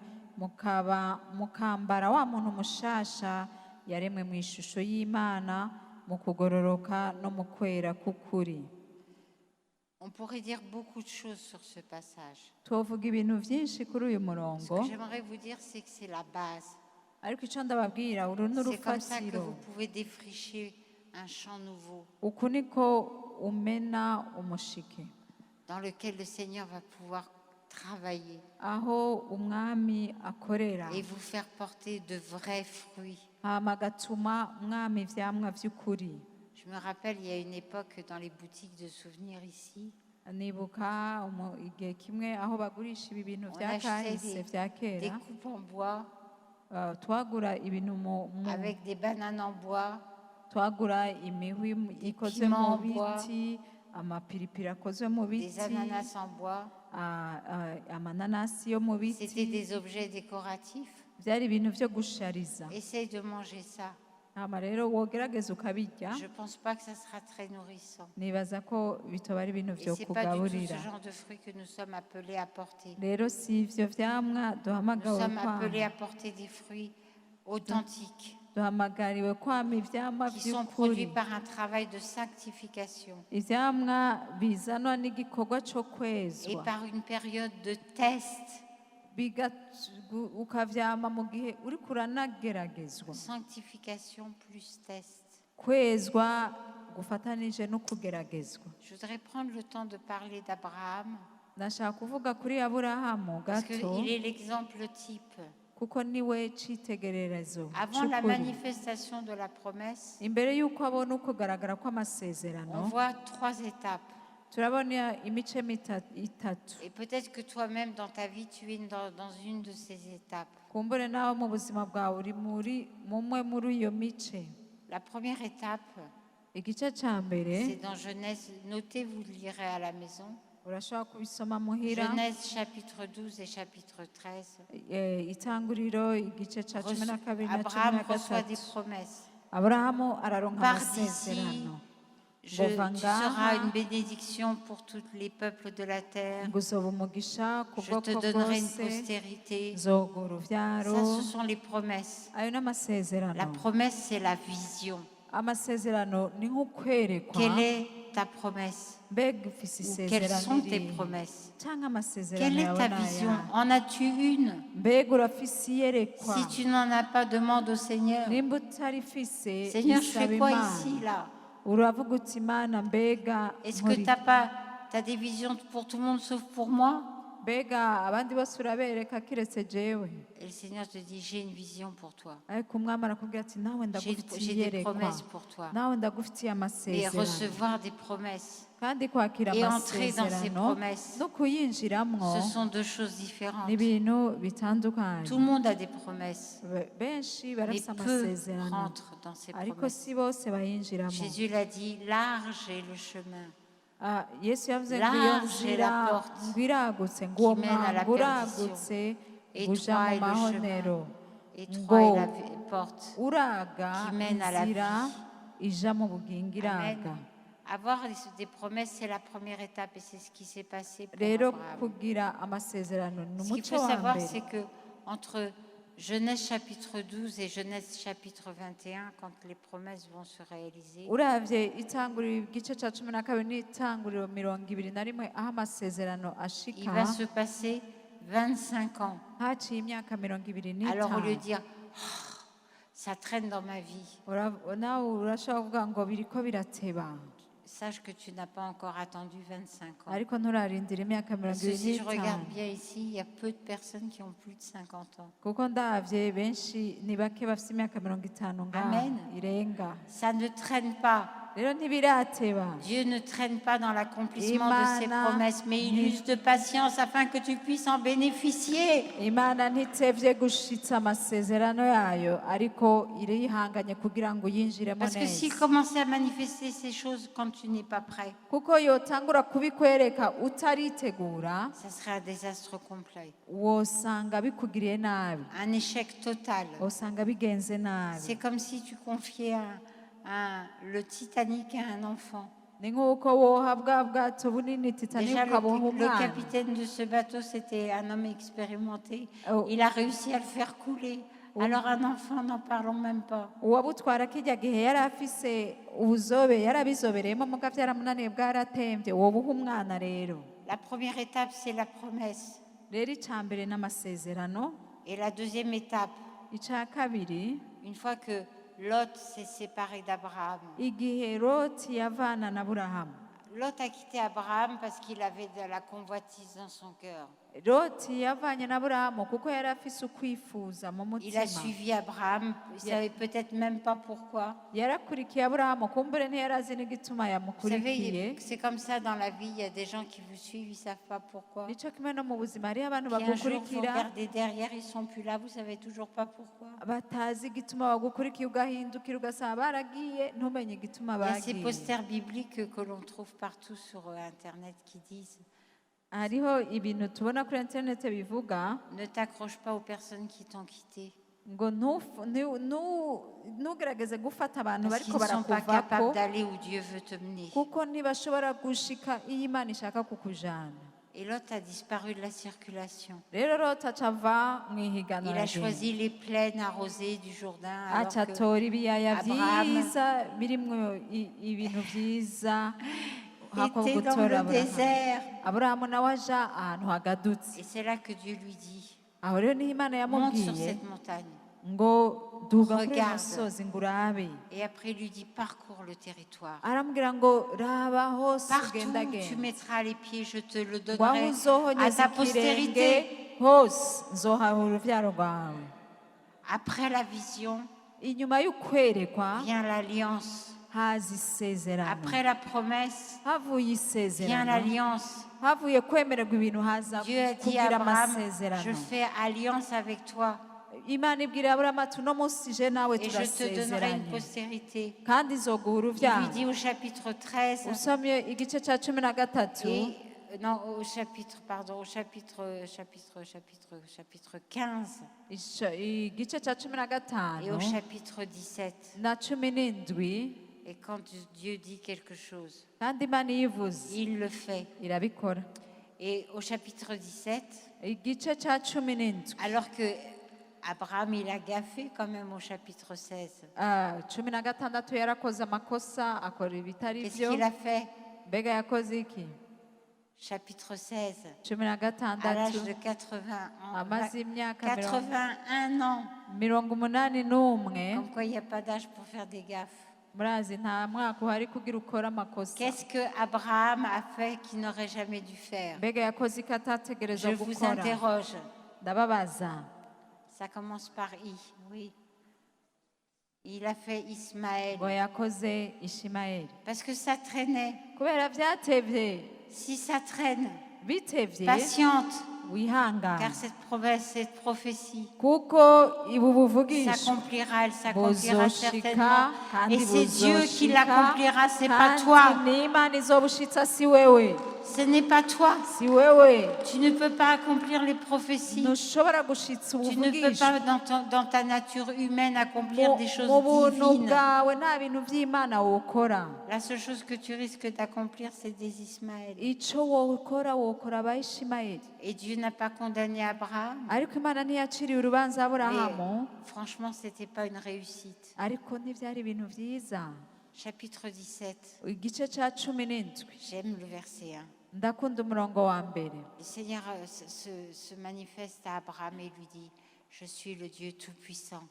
mukambara wa muntu mushasha yaremwe mu ishusho y'imana mu kugororoka no mu kwera k'ukuri. On pourrait dire beaucoup de choses sur ce passage. tuvuga ibintu byinshi kuri uyu Ce murongo que j'aimerais vous dire, c'est que c'est la base. ariko icyo ndababwira uru ni C'est comme ça que urufatiro vous pouvez défricher un champ nouveau uku niko umena umushike dans lequel le Seigneur va pouvoir travailler aho umwami akorera et vous faire porter de vrais fruits. hama agatuma umwami ivyamwa vy'ukuri. Je me rappelle, il y a une époque dans les boutiques de souvenirs ici, nibuka igihe kimwe aho bagurisha ibi bintu on vya achetait kahise vya des kera coupes en bois twagura ibintu avec des bananes en bois, twagura imihwi ikozwe piments mu en bois, biti amapiripiri akozwe mu des biti ananas en bois. amananasi yo mu C'était biti des objets décoratifs. byari ibintu byo gushariza Essaye de manger ça. hama rero wogerageza ukabirya Je ne pense pas que ça sera très nourrissant. nibaza ko bitoba ari ibintu Et byo ce n'est pas du tout kugaburira ce genre de fruits que nous sommes appelés à porter. rero si ivyo vyamwa Nous duhamagawe sommes kwama appelés à porter des fruits authentiques duhamagariwe kwama ivyamwa qui sont vy'ukuri produits par un travail de sanctification ivyamwa bizanwa n'igikorwa co et kwezwa par une période de test. ukavyama mu gihe uriko uranageragezwa Sanctification plus test. kwezwa gufatanije no kugeragezwa. Je voudrais prendre le temps de parler d'Abraham ndashaka kuvuga kuri aburahamu parce gato qu'il est l'exemple type. kuko niwe citegererezo Avant la c'ukuri. manifestation de la promesse, imbere y'uko abona ukugaragara on kw'amasezerano voit 3 étapes. turabona imice itatu Et peut-être que toi-même, dans ta vie, tu es dans une de ces étapes. kumbure nawe mu buzima bwawe uri mumwe muri iyo mice. La première étape, igice ca mbere c'est dans Genèse. Notez, vous le lirez à la maison. urashobora kubisoma muhira Genèse chapitre 12 et chapitre 13. itanguriro igice ca 12 na Abraham reçoit des 13. promesses. aburahamu araronka Pars d'ici, amasezerano tu Bovanga. seras une bénédiction pour tous les peuples de la terre. nguzoba umugisha ku Je bwoko te donnerai une bwose postérité. nzoga uruvyaro Ça, ce sont les promesses. ayo ni La amasezerano promesse, c'est la vision. amasezerano ni nk'ukwerekwa Quelle est ta promesse? mbega ufise Ou quelles isezerano sont tes irihe promesses? canke amasezerano Quelle est yawe ta ni vision? ayahe? En as-tu une? mbega urafise iyerekwa Si tu n'en as pas, demande au Seigneur. nimba utarifise Seigneur, je isaba fais quoi Imana. ici, là? uravuga uti imana mbega Est-ce que tu as des visions pour tout le monde sauf pour moi? mbega abandi bose urabereka kiretse jewe Et le Seigneur te dit, j'ai une vision pour toi. ariko umwami arakubwira ati nawe ndagufitiye J'ai des iyerekwa promesses pour toi. nawe ndagufitiye Et amasezerano recevoir des promesses kandi kwakira et entrer dans ces amasezerano promesses, no kuyinjiramwo ce sont deux choses différentes. ni ibintu bitandukanye Tout le monde a des promesses, benshi mais barafite peu amasezerano rentrent dans ces ariko promesses. si bose bayinjiramo Jésus l'a dit, large est le chemin yesu yavuze ngo iyo Large est nzira la porte ngo iragutse ngo uwo qui mène à la mwango perdition. uragutse Et uja toi mu est le mahonero et ngo toi est la porte. uraga qui mène à la inzira vie. ija mu bugingo Amen. iraga Avoir des promesses, c'est la première étape et c'est ce qui s'est passé pour rero Abraham. kugira amasezerano ni Ce qu'il umuco faut wa savoir, mbere c'est que entre Genèse chapitre 12 et Genèse chapitre 21, quand les promesses vont se réaliser, uravye itanguriro igice ca 12 n'itanguriro 21 aho amasezerano il ashika va se passer 25 ans. haciye imyaka 25 Alors au lieu de dire, oh, ça traîne dans ma vie, nawe urashobora kuvuga ngo biriko birateba sache que tu n'as pas encore attendu 25 ans. ariko nturarindira imyaka Parce que si je 25 regarde bien ici, il y a peu de personnes qui ont plus de 50 ans. kuko ndavye benshi ni bake bafite imyaka 50 ngaha Amen. irenga Ça ne traîne pas. rero ntibirateba Dieu ne traîne pas dans l'accomplissement de ses Imana promesses, mais il use de patience afin que tu puisses en bénéficier. imana ntitevye gushitsa amasezerano yayo ariko irihanganye kugira ngo yinjiremo Parce que s'il neza commençait à manifester ces choses quand tu n'es pas prêt, kuko yotangura kubikwereka utaritegura ça serait un désastre complet, wosanga bikugiriye nabi un échec total. wosanga bigenze nabi C'est comme si tu confiais le Titanic à un enfant. ni nk'uko woha bwa bwato bunini titanic Déjà, ukabuha le umwana capitaine de ce bateau, c'était un homme expérimenté. Oh. Il a réussi à le faire couler. Alors un enfant, n'en parlons même pas. uwabutwara kijya gihe yari afise ubuzobe yarabizobereyemo muga byaramunaniye bwaratemvye wobuha umwana rero La première étape, c'est la promesse. rero icya mbere n'amasezerano Et la deuxième étape, icya kabiri une fois que Lot s'est séparé d'Abraham, igihe loti yavana na burahamu Lot a quitté Abraham parce qu'il avait de la convoitise dans son cœur. loti yavanye na burahamu kuko yari afise ukwifuza mu Il a mutima suivi Abraham, il ne savait peut-être même pas pourquoi. yarakurikiye aburahamu kumbure ntiyarazi n'igituma Vous yamukurikiye savez, c'est comme ça dans la vie, il y a des gens qui vous suivent, ils ne savent pas pourquoi. nico kimwe no mu buzima hariho abantu Puis un jour, vous bagukurikira regardez derrière, ils ne sont plus là, vous ne savez toujours pas pourquoi. batazi igituma bagukurikiye ugahindukira ugasanga baragiye ntumenye igituma Il y a ces bagiye posters bibliques que l'on trouve partout sur Internet qui disent hariho ibintu tubona kuri interineti bivuga ne t'accroche pas aux personnes qui t'ont quitté. ngo ntugerageze gufata abantu Parce qu'ils bariko ne sont pas barakuvako capables d'aller où Dieu veut te mener. kuko ntibashobora gushika iyo imana ishaka kukujana Et Lot a disparu de la circulation. rero loti aca ava mu Il ihiganwa a choisi les plaines arrosées du Jourdain. Alors aca que atora ibiyaya Abraham byiza birimwo ibintu byiza hako était dans gutora le aburahamu désert. aburahamu nawe aja ahantu hagadutse Et c'est là que Dieu lui dit, aho rero niho imana monte sur yamubwiye cette montagne. ngo duga kuri Regarde. musozi ngo urabe Et après, il lui dit, parcours le territoire. aramubwira ngo raba hose Partout où tu ugendagenda mettras les pieds, je te le waho donnerai à uzohonyeza ta ikirenge postérité. hose nzohaha uruvyaro rwawe Après la vision, inyuma y'ukwerekwa vient l'alliance. haza isezerano Après la promesse, havuye vient isezerano l'alliance. havuye kwemererwa ibintu haza Dieu a dit à kugira Abraham, amasezerano je fais alliance avec toi imana ibwira aburahamu ati uno munsi je nawe et je te donnerai une turasezeranye postérité. kandi izoguha Il lui uruvyaro dit au chapitre 13, usomye igice ca 13 et, non, au chapitre 15 igice ca 15 et au chapitre 17. na 17 Et quand Dieu dit quelque chose, kandi imana iyo ivuze il le fait. irabikora Et au chapitre 17, igice ca 17 alors que Abraham, il a gaffé quand même au chapitre 16. 16 yarakoze amakosa akora ibitari Qu'est-ce byo qu'il a fait? mbega yakoze iki Chapitre 16, 16 à l'âge de 80 ans. amaze imyaka 81 ans. 81 Comme quoi, il n'y a pas d'âge pour faire des gaffes. murazi nta mwaka uhari kugira ukora amakosa Qu'est-ce que Abraham a fait qu'il n'aurait jamais dû faire? mbega yakoze iki atategereza Je vous gukora interroge. ndababaza Ça commence par I, oui. Il a fait Ismaël ngo yakoze ishimayeli parce que ça traînait. kubera byatevye Si ça traîne, bitevye patiente, wihangane car cette promesse, cette prophétie kuko ibu buvugisha s'accomplira, elle s'accomplira certainement. buzoshika kandi Et c'est Dieu qui buzoshika l'accomplira, c'est pas kandi toi. n'Imana izobushitsa si wewe Ce n'est pas toi. si wewe Tu ne peux pas accomplir les prophéties. ntushobora gushitsa Tu ne peux ubuvugisha pas, dans ta nature humaine, accomplir des choses mu buntu divines. bwawe nta bintu by'Imana wokora La seule chose que tu risques d'accomplir, c'est des Ismaël. ico wokora abayishimayeli Et Dieu n'a pas condamné Abraham. ariko Imana ntiyaciriye urubanza aburahamu Mais franchement, ce n'était pas une réussite. ariko ntibyari ibintu byiza Chapitre 17, igice cya 17 j'aime le verset 1. ndakunda umurongo wa mbere Le Seigneur se manifeste à Abraham et lui dit, je suis le Dieu Tout-Puissant.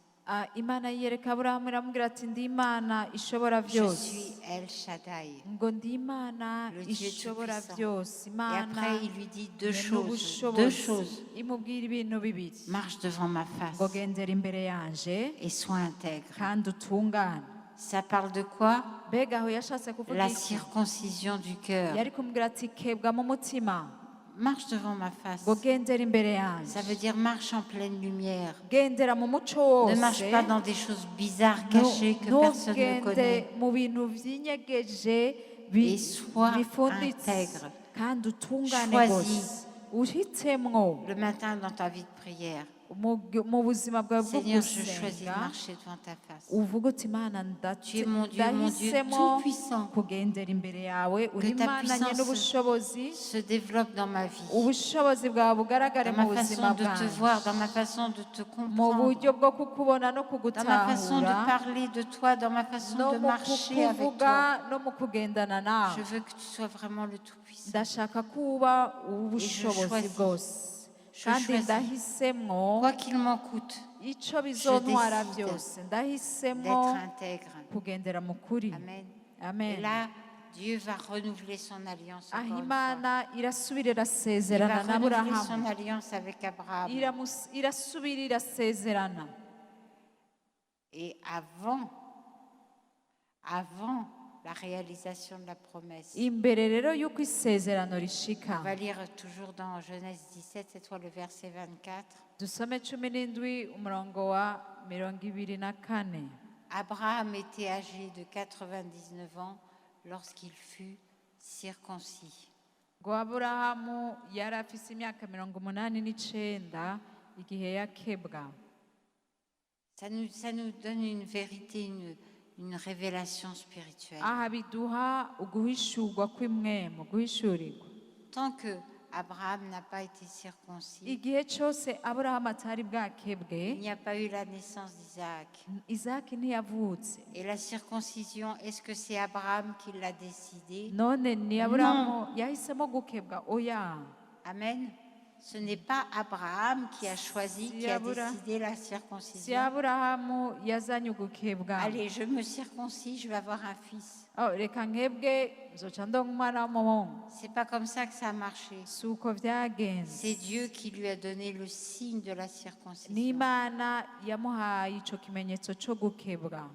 Imana yiyereka aburahamu iramubwira ati ndi Imana ishobora Je byose suis El Shaddai. ngo ndi Imana Le Dieu ishobora Tout-Puissant. byose Et Imana après, il lui dit deux ye choses. Deux n'ubushobozi. choses. imubwira ibintu bibiri Marche devant ma ngo face gendera imbere yanje et sois intègre. kandi utungane Ça parle de quoi? mbega aho yashatse kuvuga La iki circoncision du cœur. yari kumubwira ati kebwa mu mutima Marche devant ma face. ngo gendera imbere Ça yanje veut dire marche en pleine lumière. gendera mu muco Ne marche wose pas dans des choses bizarres, cachées, que personne ne ntugende connaît. mu bintu byinyegeje Et sois bifunditse intègre. kandi utungane Choisis. rwose uhitsemwo Le matin dans ta vie de prière. mu buzima bwawe bwo Seigneur, je choisis de gusenga marcher devant ta face. uvuga uti Imana Tu es mon Dieu ndahisemo tout-puissant. kugendera imbere yawe uri Que ta Imana nye puissance n'ubushobozi se développe dans ma vie. ubushobozi bwawe bugaragare Dans mu ma buzima façon de te bwanjye voir, dans ma façon de te mu comprendre. buryo bwo kukubona no Dans ma façon de kugutahura parler de toi, dans ma façon no de mu marcher avec kukuvuga toi. no mu kugendana nawe Je veux que tu sois vraiment le Tout-Puissant. ndashaka kuba ubushobozi choisis. bwose Je kandi choisis. ndahisemwo Quoi qu'il m'en coûte, icyo bizontwara décide byose ndahisemo d'être intègre. kugendera mu kuri Amen. Et amen là, Dieu va renouveler son alliance aho encore une fois. imana irasubira Il va irasezerana na renouveler aburahamu son alliance avec Abraham. irasubira irasezerana Et avant la réalisation de la promesse, imbere rero y'uko isezerano rishika on va lire toujours dans Genèse 17, cette fois le verset 24. dusome 17 umurongo wa 24 Abraham était âgé de 99 ans lorsqu'il fut circoncis. ngo aburahamu yari afise imyaka 89 igihe yakebwa Ça nous donne une vérité, une révélation spirituelle. aha biduha uguhishurwa kw'imwemu guhishurirwa Tant que Abraham n'a pas été circoncis, igihe cyose aburahamu atari bwakebwe il n'y a pas eu la naissance d'Isaac. izaki ntiyavutse Et la circoncision, est-ce que c'est Abraham qui l'a décidé? none ni aburahamu yahisemo gukebwa oya Amen. Ce n'est pas Abraham qui a choisi, Si qui a Abraham- décidé la si circoncision. aburahamu yazanye ugukebwa Allez, je me circoncis, je vais avoir un fils. reka nkebwe nzoca ndonka umwana w'umuhungu C'est pas comme ça que ça a marché. si uko byagenze C'est Dieu qui lui a donné le signe de la circoncision. n'imana yamuhaye ico kimenyetso cyo gukebwa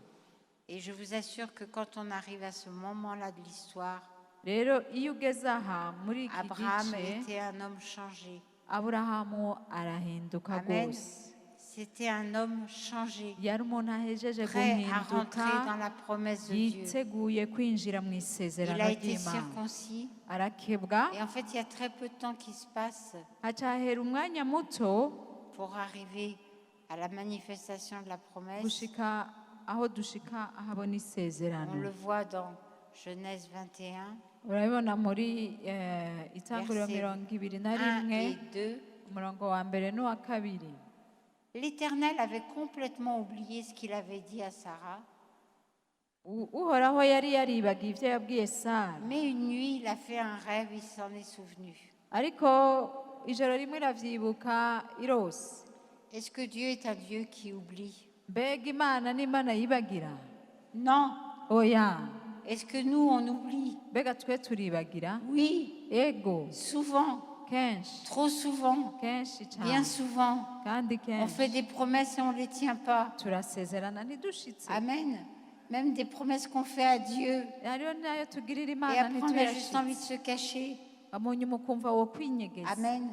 Et je vous assure que quand on arrive à ce moment-là de l'histoire, rero iyo ugeze aha muri iki Abraham gice était un homme changé. aburahamu arahinduka Amen. rwose C'était un homme changé, yari umuntu ahejeje prêt à rentrer guhinduka dans la promesse de Dieu. yiteguye kwinjira mu Il isezerano a été ry'imana circoncis. arakebwa Et en fait, il y a très peu de temps qui se passe hacahera umwanya muto pour arriver à la manifestation de la promesse. gushika aho dushika ahabona On isezerano le voit dans Genèse 21, urabibona muri itanguriro Verset 21 1 et 2. umurongo wa mbere n'uwa kabiri L'Éternel avait complètement oublié ce qu'il avait dit à Sarah. uhoraho yari yaribagiye ibyo yabwiye sara Mais une nuit, il a fait un rêve, il s'en est souvenu. ariko ijoro rimwe iravyibuka irose Est-ce que Dieu est un Dieu qui oublie? mbega imana n'imana yibagira Non, oya Est-ce que nous, on oublie? mbega twe turibagira Oui, ego souvent, kenshi trop souvent, kenshi bien cyane souvent. kandi On fait kenshi des promesses et on ne les tient pas. turasezerana ntidushitse Amen. Même des promesses qu'on fait à Dieu. hariho nayo tugirira Et imana après, on a juste envie de ntituyashitse se cacher. munyuma ukumva wo kwinyegeza Amen.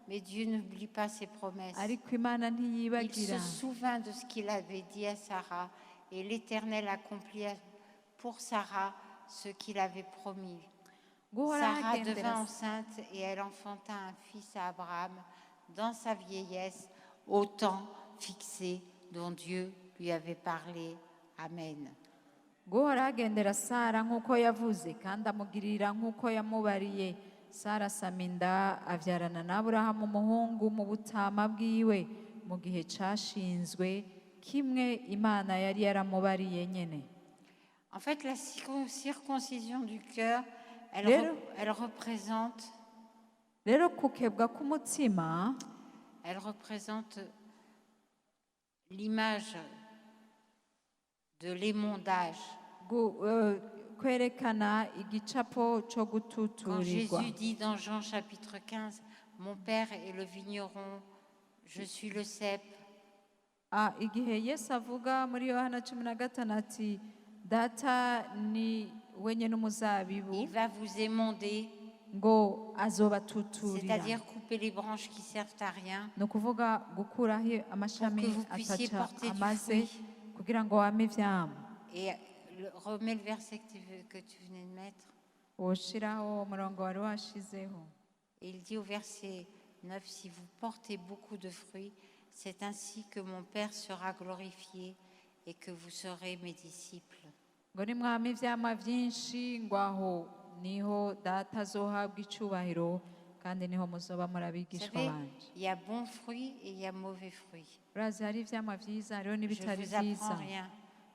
Mais Dieu n'oublie pas ses promesses. ariko imana Il ntiyibagira se souvint de ce qu'il avait dit à Sarah. Et l'Éternel accomplit pour Sarah ce qu'il avait promis. guhora Sarah hagendera devint enceinte et elle enfanta un fils à Abraham dans sa vieillesse, au temps fixé dont Dieu lui avait parlé. Amen. guhora hagendera sara nk'uko yavuze kandi amugirira nk'uko yamubariye sara asama inda abyarana na aburahamu umuhungu mu butama bwiwe mu gihe cashinzwe kimwe imana yari yaramubariye nyene. En fait, la circoncision du cœur, elle représente rero kukebwa k'umutima l'image de l'émondage. kwerekana igicapo cyo Quand gututurirwa. Jésus dit dans Jean chapitre 15, « Mon Père est le vigneron, je suis le cep », Igihe Yesu avuga muri Yohana 15 ati data ni wenye n'umuzabibu il va vous émonder, ngo azobatuturira, c'est-à-dire couper les branches qui servent à rien, ni ukuvuga gukuraho amashami Pour que vous puissiez ataca porter du amaze fruit. kugira ngo wame ivyamwa. et remets le verset que tu venais de mettre. Woshiraho umurongo wari washizeho. Et il dit au verset 9, « Si vous portez beaucoup de fruits, c'est ainsi que mon Père sera glorifié et que vous serez mes disciples. » ngo nimwama ivyamwa vyinshi ngo aho niho data azohabwa icubahiro kandi niho muzoba muri Vous abigishwa savez, banje. il y a bons fruits et il y a mauvais fruits. Urazi hari ivyamwa vyiza hariho Je ne n'ibitari vous vyiza. apprends rien.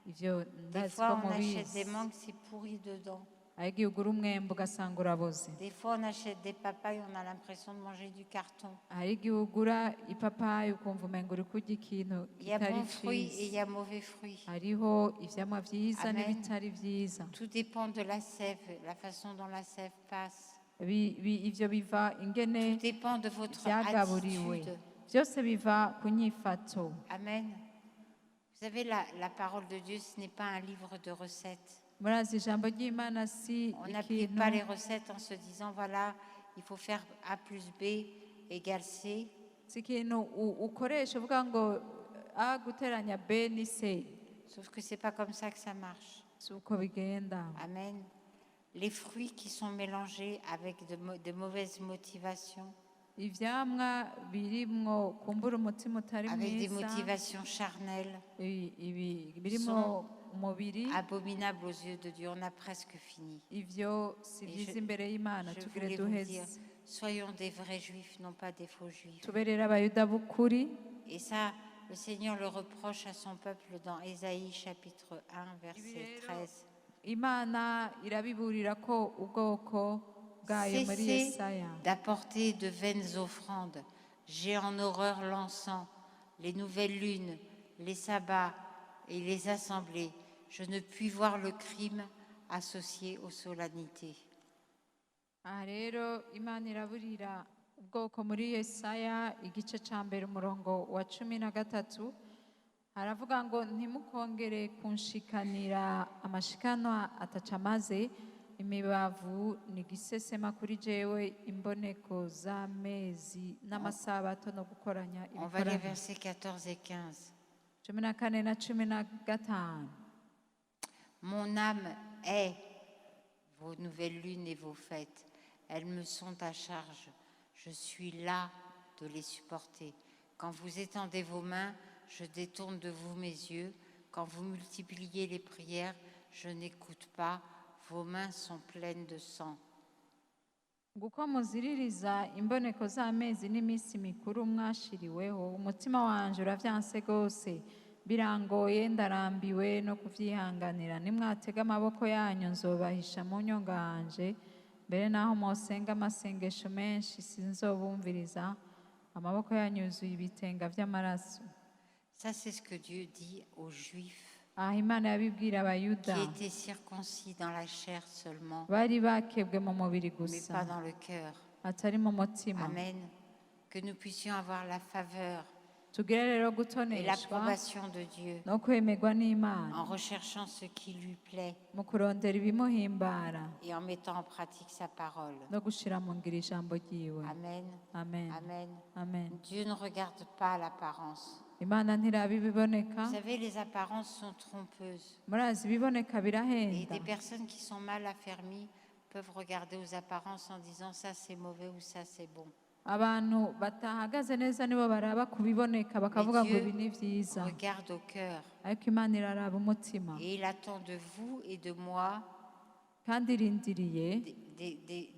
Ivyo Des ndazi fois, ko on achète mubizi. des mangues, c'est pourri dedans. aho igihe ugura umwembe ugasanga uraboze. Des fois, on achète des papayes, on a l'impression de manger du carton. hari igihe ugura ipapayi ukumva umenga uri kurya ikintu Il y a kitari bons fruits et il y ciza. a mauvais fruits. hariho ivyamwa vyiza Amen. n'ibitari vyiza. Tout dépend de la sève, la façon dont la sève passe. Ivyo biva ingene Tout dépend de votre vyagaburiwe. attitude. Vyose biva ku nyifato. Amen. Vous savez, la parole de Dieu, ce n'est pas un livre de recettes. murazi ijambo ry'imana si On n'applique pas les ikintu recettes en se disant, voilà, il faut faire A plus B égale C. si ikintu ukoresha uvuga ngo a guteranya b ni c, Sauf que ce n'est pas comme ça que ça marche. si uko bigenda. Amen. Les fruits qui sont mélangés avec de mauvaises motivations, ivyamwa birimwo kumbura umutima utari avec des mwiza, motivations charnelles, birimwo umubiri, abominables aux yeux de Dieu. On a presque fini. ivyo si Et vyiza je- imbere y'imana. Je tugire voulais vous dire, duheze soyons des vrais juifs, non pas des faux juifs. tuberere abayuda b'ukuri. Et ça, le Seigneur le reproche à son peuple dans Ésaïe chapitre 1, verset 13. Imana irabiburira ko ubwoko bwayo muri Cessez Yesaya d'apporter de vaines offrandes. J'ai en horreur l'encens, les nouvelles lunes, les sabbats et les assemblées. Je ne puis voir le crime associé aux solennités. aha rero Imana iraburira ubwoko muri Yesaya igice ca mbere umurongo wa 13 haravuga ngo ntimukongere kunshikanira amashikanwa ataca amaze, imibavu ni gisesema kuri jewe, imboneko z'amezi n'amasabato no gukoranya On va lire ibikorane. versets 14 et 15. 14 na 15. Mon âme hait vos nouvelles lunes et vos fêtes. Elles me sont à charge. Je suis là de les supporter. Quand vous étendez vos mains, je détourne de vous mes yeux. Quand vous multipliez les prières, je n'écoute pas. Vos mains sont pleines de sang. Nguko muziririza imboneko z'amezi n'iminsi mikuru mwashiriweho, umutima wanje uravyanse gose, birangoye ndarambiwe no kuvyihanganira. Nimwatega amaboko yanyu nzobahisha mu nyonga yanje, mbere naho mwosenga amasengesho menshi sinzobumviriza, amaboko yanyu yuzuye ibitenga vy'amaraso. Ça, c'est ce que Dieu dit aux Juifs aha imana yabibwira abayuda qui étaient circoncis dans la chair seulement, bari bakebwe mu mubiri mais gusa pas dans le cœur. atari mu mutima. Amen. Que nous puissions avoir la faveur tugire rero et gutoneshwa l'approbation de Dieu no kwemerwa n'imana en recherchant ce qui lui plaît mu kurondera ibimuhimbara et en mettant en pratique sa parole. no gushyira mu ngiro ijambo ryiwe. Amen. amen Amen. amen. Dieu ne regarde pas l'apparence. imana ntiraba ibiboneka. Vous savez, les apparences sont trompeuses. murazi ibiboneka Et birahenda. des personnes qui sont mal affermies peuvent regarder aux apparences en disant ça c'est mauvais ou ça c'est bon. abantu batahagaze neza nibo baraba ku biboneka bakavuga ngo Dieu ibi ni byiza, Regarde au cœur. ariko imana iraraba umutima Et il attend de vous et de moi kandi irindiriye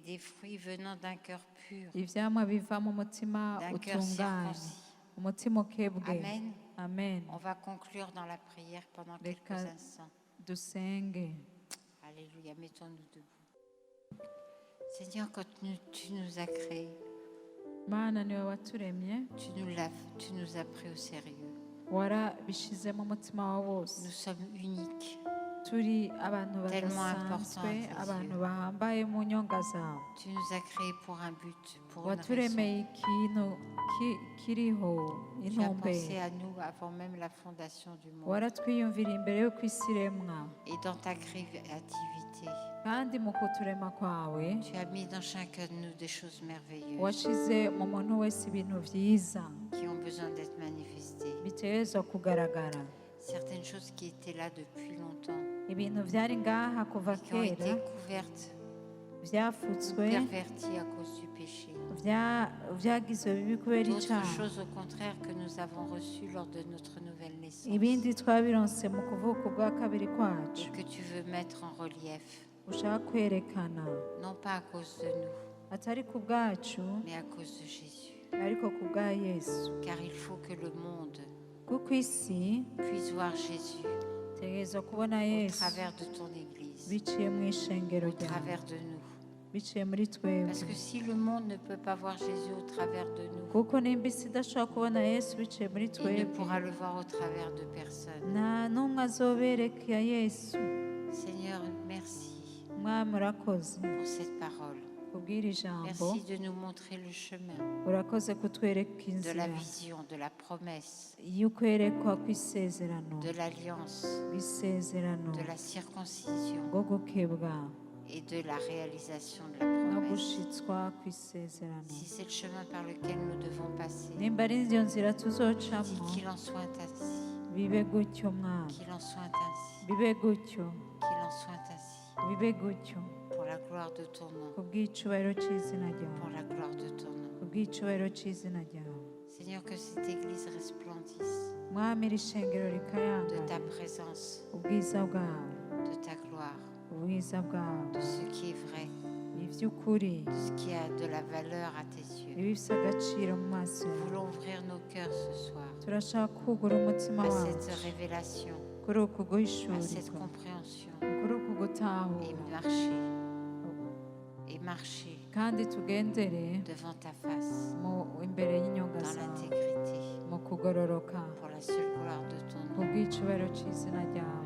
des fruits venant d'un cœur pur, ivyamwa biva mu mutima d'un cœur utunganye, circoncis. umutima ukebwe. Amen. amen. On va conclure dans la prière pendant Reka quelques instants. dusenge. Alléluia, mettons-nous debout. Seigneur, quand tu nous as créés, mana niwe waturemye, tu nous as pris au sérieux. warabishize mu mutima wa bose. Nous sommes uniques. turi abantu Tellement badasanzwe, important à tes abantu yeux. bahambaye mu nyonga zawe. Tu nous as créés pour un but, pour une raison. waturemeye ikintu kiriho Tu as pensé intumbero. à nous avant même la fondation du monde. waratwiyumvira imbere y'uko isi iremwa, Et dans ta créativité, kandi mu kuturema kwawe tu as mis dans chacun de nous des choses merveilleuses washize mu muntu wese ibintu byiza qui ont besoin d'être manifestées. bitegerezwa kugaragara. Certaines choses qui étaient là depuis longtemps, ibintu byari ngaha kuva qui ont été kera couvertes ou byafutswe, perverties à cause du péché. byagizwe bibi kubera D'autres icyaha. choses au contraire que nous avons reçues lors de notre nouvelle naissance ibindi twabironse mu kuvuka ubwa kabiri et kwacu, que tu veux mettre en relief, ushaka kwerekana non pas à cause de nous, atari ku bwacu mais à cause de Jésus. ariko ku bwa Yesu, Car il faut que le monde kuko isi puisse voir Jésus itegerezwa kubona au Yesu travers de ton Église, biciye mu ishengero au ryawe, travers de nous. biciye muri twebwe. Parce que si le monde ne peut pas voir Jésus au travers de nous, kuko nimba isi idashobora kubona Yesu biciye muri il ne twebwe, pourra le voir au travers de personne. nta n'umwe azobereka Yesu. Seigneur, merci mwami urakoze pour cette parole. kubwira ijambo, Merci de nous montrer le chemin urakoze kutwereka de inzira la vision, de la promesse, y'ukwerekwa kw'isezerano, de l'alliance, bw'isezerano de la circoncision bwo gukebwa et de la réalisation de la no promesse. gushitswa kw'isezerano. Si c'est le chemin par lequel nous devons passer, nimba ari iyo nzira tuzocamo, dis qu'il en soit ainsi, bibe gutyo mwami, qu'il en soit ainsi, bibe gutyo, qu'il en soit ainsi, bibe gutyo, pour la gloire de ton nom, kubw'icubahiro c'izina pour ryawe, la gloire de ton nom. kubw'icubahiro c'izina ryawe. Seigneur, que cette église resplendisse mwami iri shengero de rikayangana ta présence, ubwiza bwawe, de ta gloire, ubwiza bwawe, de ce qui est vrai, iby'ukuri, de ce qui a de la valeur à tes yeux. ibifite agaciro mu maso Nous yawe. voulons ouvrir nos cœurs ce soir turashaka kugura umutima à wacu cette révélation, kuri uku à cette guhishurirwa, compréhension kuri uku et gutahura, marcher kandi tugendere devant ta face imbere y'inyonga dans zawe l'intégrité mu kugororoka pour la seule gloire de ton nom. kubw'icubahiro c'izina ryawe.